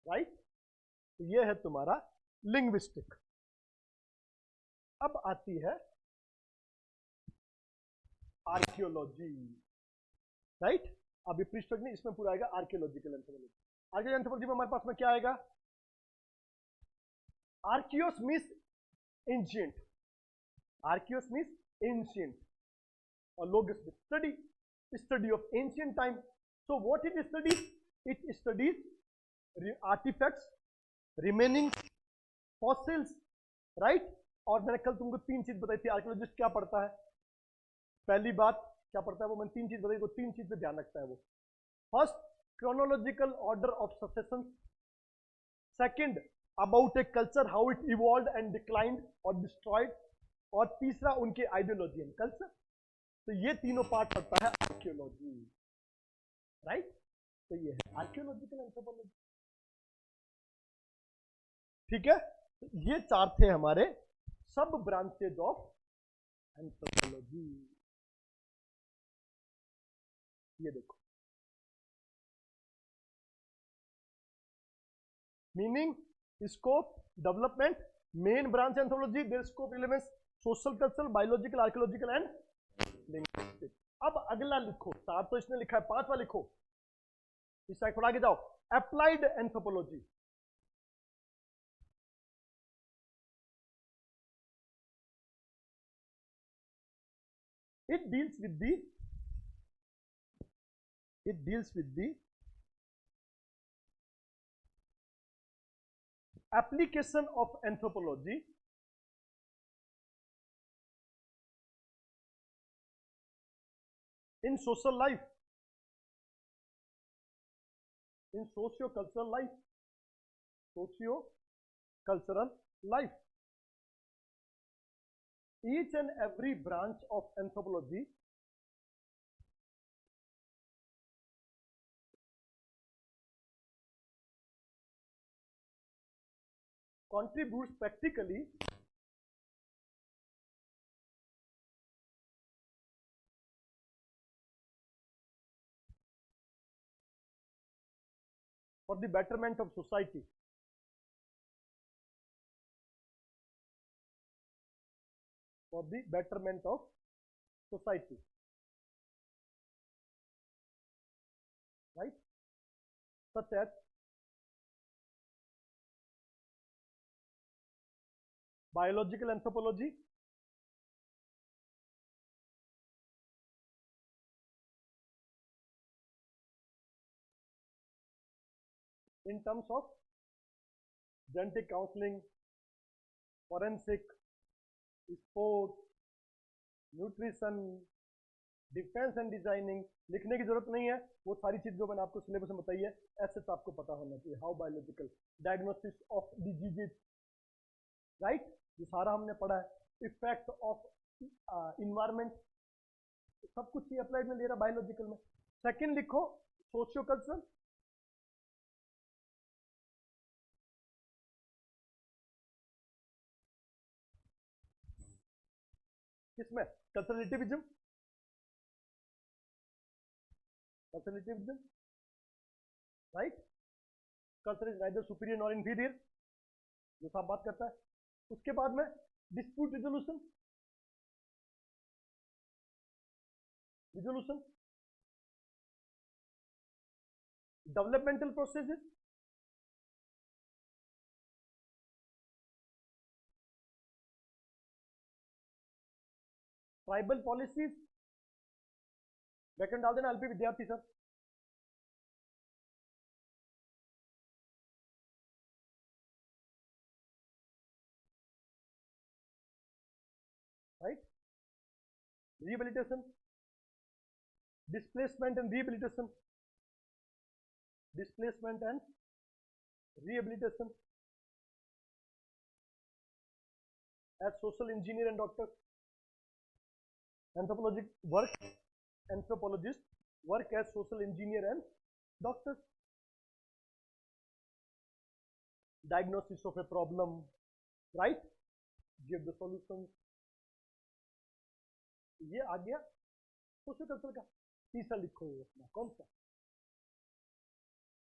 Speaker 1: right? ये है तुम्हारा लिंग्विस्टिक। अब आती है आर्कियोलॉजी, राइट? अभी पृष्ठक नहीं, इसमें पूरा आएगा आर्कियोलॉजिकल एंथ्रोपोलॉजी। आर्कियोलॉजिकल एंथ्रोपोलॉजी में हमारे पास में क्या आएगा? Archaeos means ancient, archaeos means ancient, और logos means study, study of ancient time. So what it studies? It studies artefacts, remaining fossils, right? और मैंने कल तुमको तीन चीज बताई थी आर्कियोलॉजिस्ट क्या पढ़ता है। पहली बात क्या पढ़ता है वो, मैंने तीन चीज बताई, तो तीन चीज पे ध्यान रखता है वो। First, chronological order of succession. Second, about a culture, how it evolve and declined और डिस्ट्रॉयड। और तीसरा, उनके आइडियोलॉजी एंड कल्चर। तो ये तीनों पार्ट पढ़ता है आर्कियोलॉजी, राइट? तो ये है आर्कियोलॉजिकल एंथ्रोपोलॉजी, ठीक है? ये चार थे हमारे सब ब्रांचेज ऑफ एंथ्रोपोलॉजी। ये देखो, meaning, scope, development, main branch anthropology, their scope, relevance, social culture, biological, archaeological and linguistic. अब अगला लिखो, चार तो इसने लिखा है, पांचवा लिखो। इस साइड थोड़ा आगे जाओ, applied anthropology. It deals with the application of anthropology in social life, in socio-cultural life, socio-cultural life. Each and every branch of anthropology contributes practically for the betterment of society, for the betterment of society, right? Such as biological anthropology, in terms of genetic counseling, forensic, sports, nutrition, defence and designing, लिखने की जरूरत नहीं है, वो सारी चीज जो मैंने आपको सिलेबस में बताई है ऐसे तो आपको पता होना चाहिए। How biological, diagnosis of diseases, right, ये सारा हमने पढ़ा है। इफेक्ट ऑफ इन्वायरमेंट, सब कुछ ये अप्लाइड में ले रहा बायोलॉजिकल में। सेकंड लिखो सोशियो कल्चरल, किसमें, cultural relativism, cultural relativism, right, culture is neither superior nor inferior, जो साफ बात करता है। उसके बाद में dispute resolution, resolution, developmental processes, tribal policies, background डाल देना L P Vidyarthi sir. Right, rehabilitation, displacement and rehabilitation, displacement and rehabilitation as social engineer and doctor, anthropologic work, anthropologists work as social engineer and doctors. Diagnosis of a problem, right, give the solution. ये आ गया social culture का। तीसरा लिखो अपना कौन सा,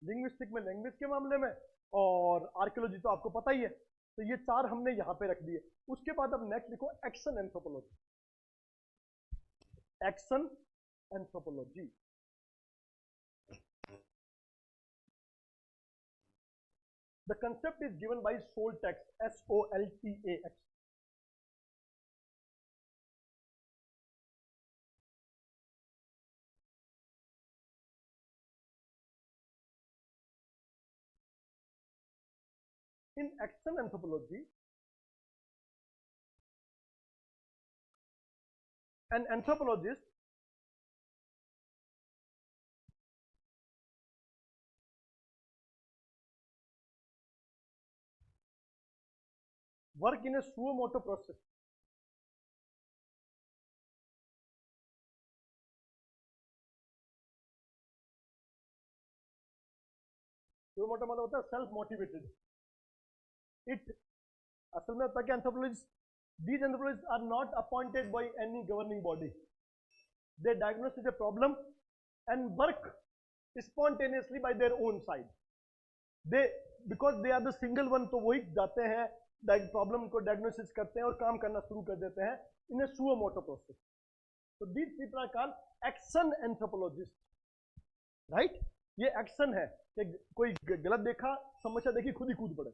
Speaker 1: linguistic में लैंग्वेज के मामले में, और आर्कियोलॉजी तो आपको पता ही है, तो ये चार हमने यहां पे रख दिए। उसके बाद अब नेक्स्ट लिखो action anthropology, action anthropology. The concept is given by Soltax, Soltax. In action anthropology, an anthropologist work in a suo-moto process. Suo-moto मतलब होता है सेल्फ मोटिवेटेड। इट असल में होता है कि anthropologist, these anthropologists are not appointed by any governing body. They diagnose a problem and work spontaneously by their own side. They, because they are the single one, तो वही जाते हैं problem को डायग्नोसिस करते हैं और काम करना शुरू कर देते हैं in a suo motu process. तो these people are called action anthropologist, right. ये एक्शन है कि कोई गलत देखा, समस्या देखी, खुद ही कूद पड़े,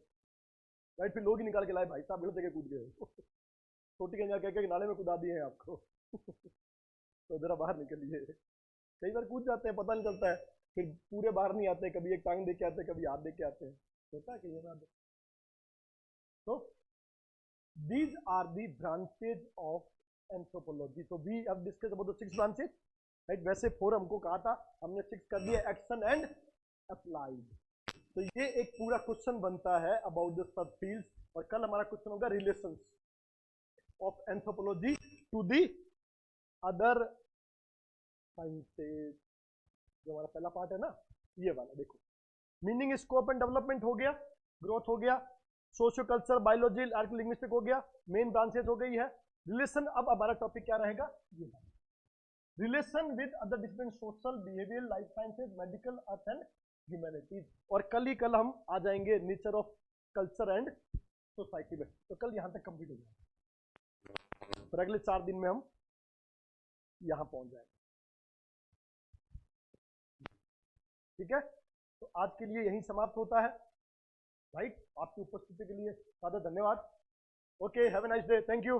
Speaker 1: राइट। फिर लोग ही निकाल के लाए, भाई साहब गलत जगह कूद गए, छोटी कन्या कह के नाले में कूदा दिए हैं आपको तो जरा बाहर निकलिए। कई बार कूद जाते हैं, पता नहीं चलता है, फिर पूरे बाहर नहीं आते, कभी एक टांग दे के आते हैं, कभी हाथ दे के आते हैं, होता है कई बार। So these are the branches of anthropology. So we have discussed about the 6 branches, right? वैसे 4 हमको कहा था, हमने 6 कर दिया, एक्शन एंड अप्लाइड। तो ये एक पूरा क्वेश्चन बनता है अबाउट द सब फील्ड्स, और कल हमारा क्वेश्चन होगा relations of anthropology to the other sciences, जो हमारा पहला पार्ट है ना, ये वाला देखो। मीनिंग, स्कोप एंड डेवलपमेंट हो गया, ग्रोथ हो गया, सोशियो कल्चर, बायोलॉजी, लिंग्विस्टिक हो गया, मेन ब्रांचेस हो गई है। रिलेशन, अब हमारा टॉपिक क्या रहेगा, ये relation with other discipline, social, behaviour, life sciences, medical, earth and humanities, और कल हम आ जाएंगे nature of culture and society में। तो कल यहाँ तक कंप्लीट हो जाएगा, फिर अगले 4 दिन में हम यहाँ पहुंच जाएंगे। ठीक है, तो आज के लिए यही समाप्त होता है। राइट, आपकी उपस्थिति के लिए सादर धन्यवाद। Okay, have a nice day, thank you.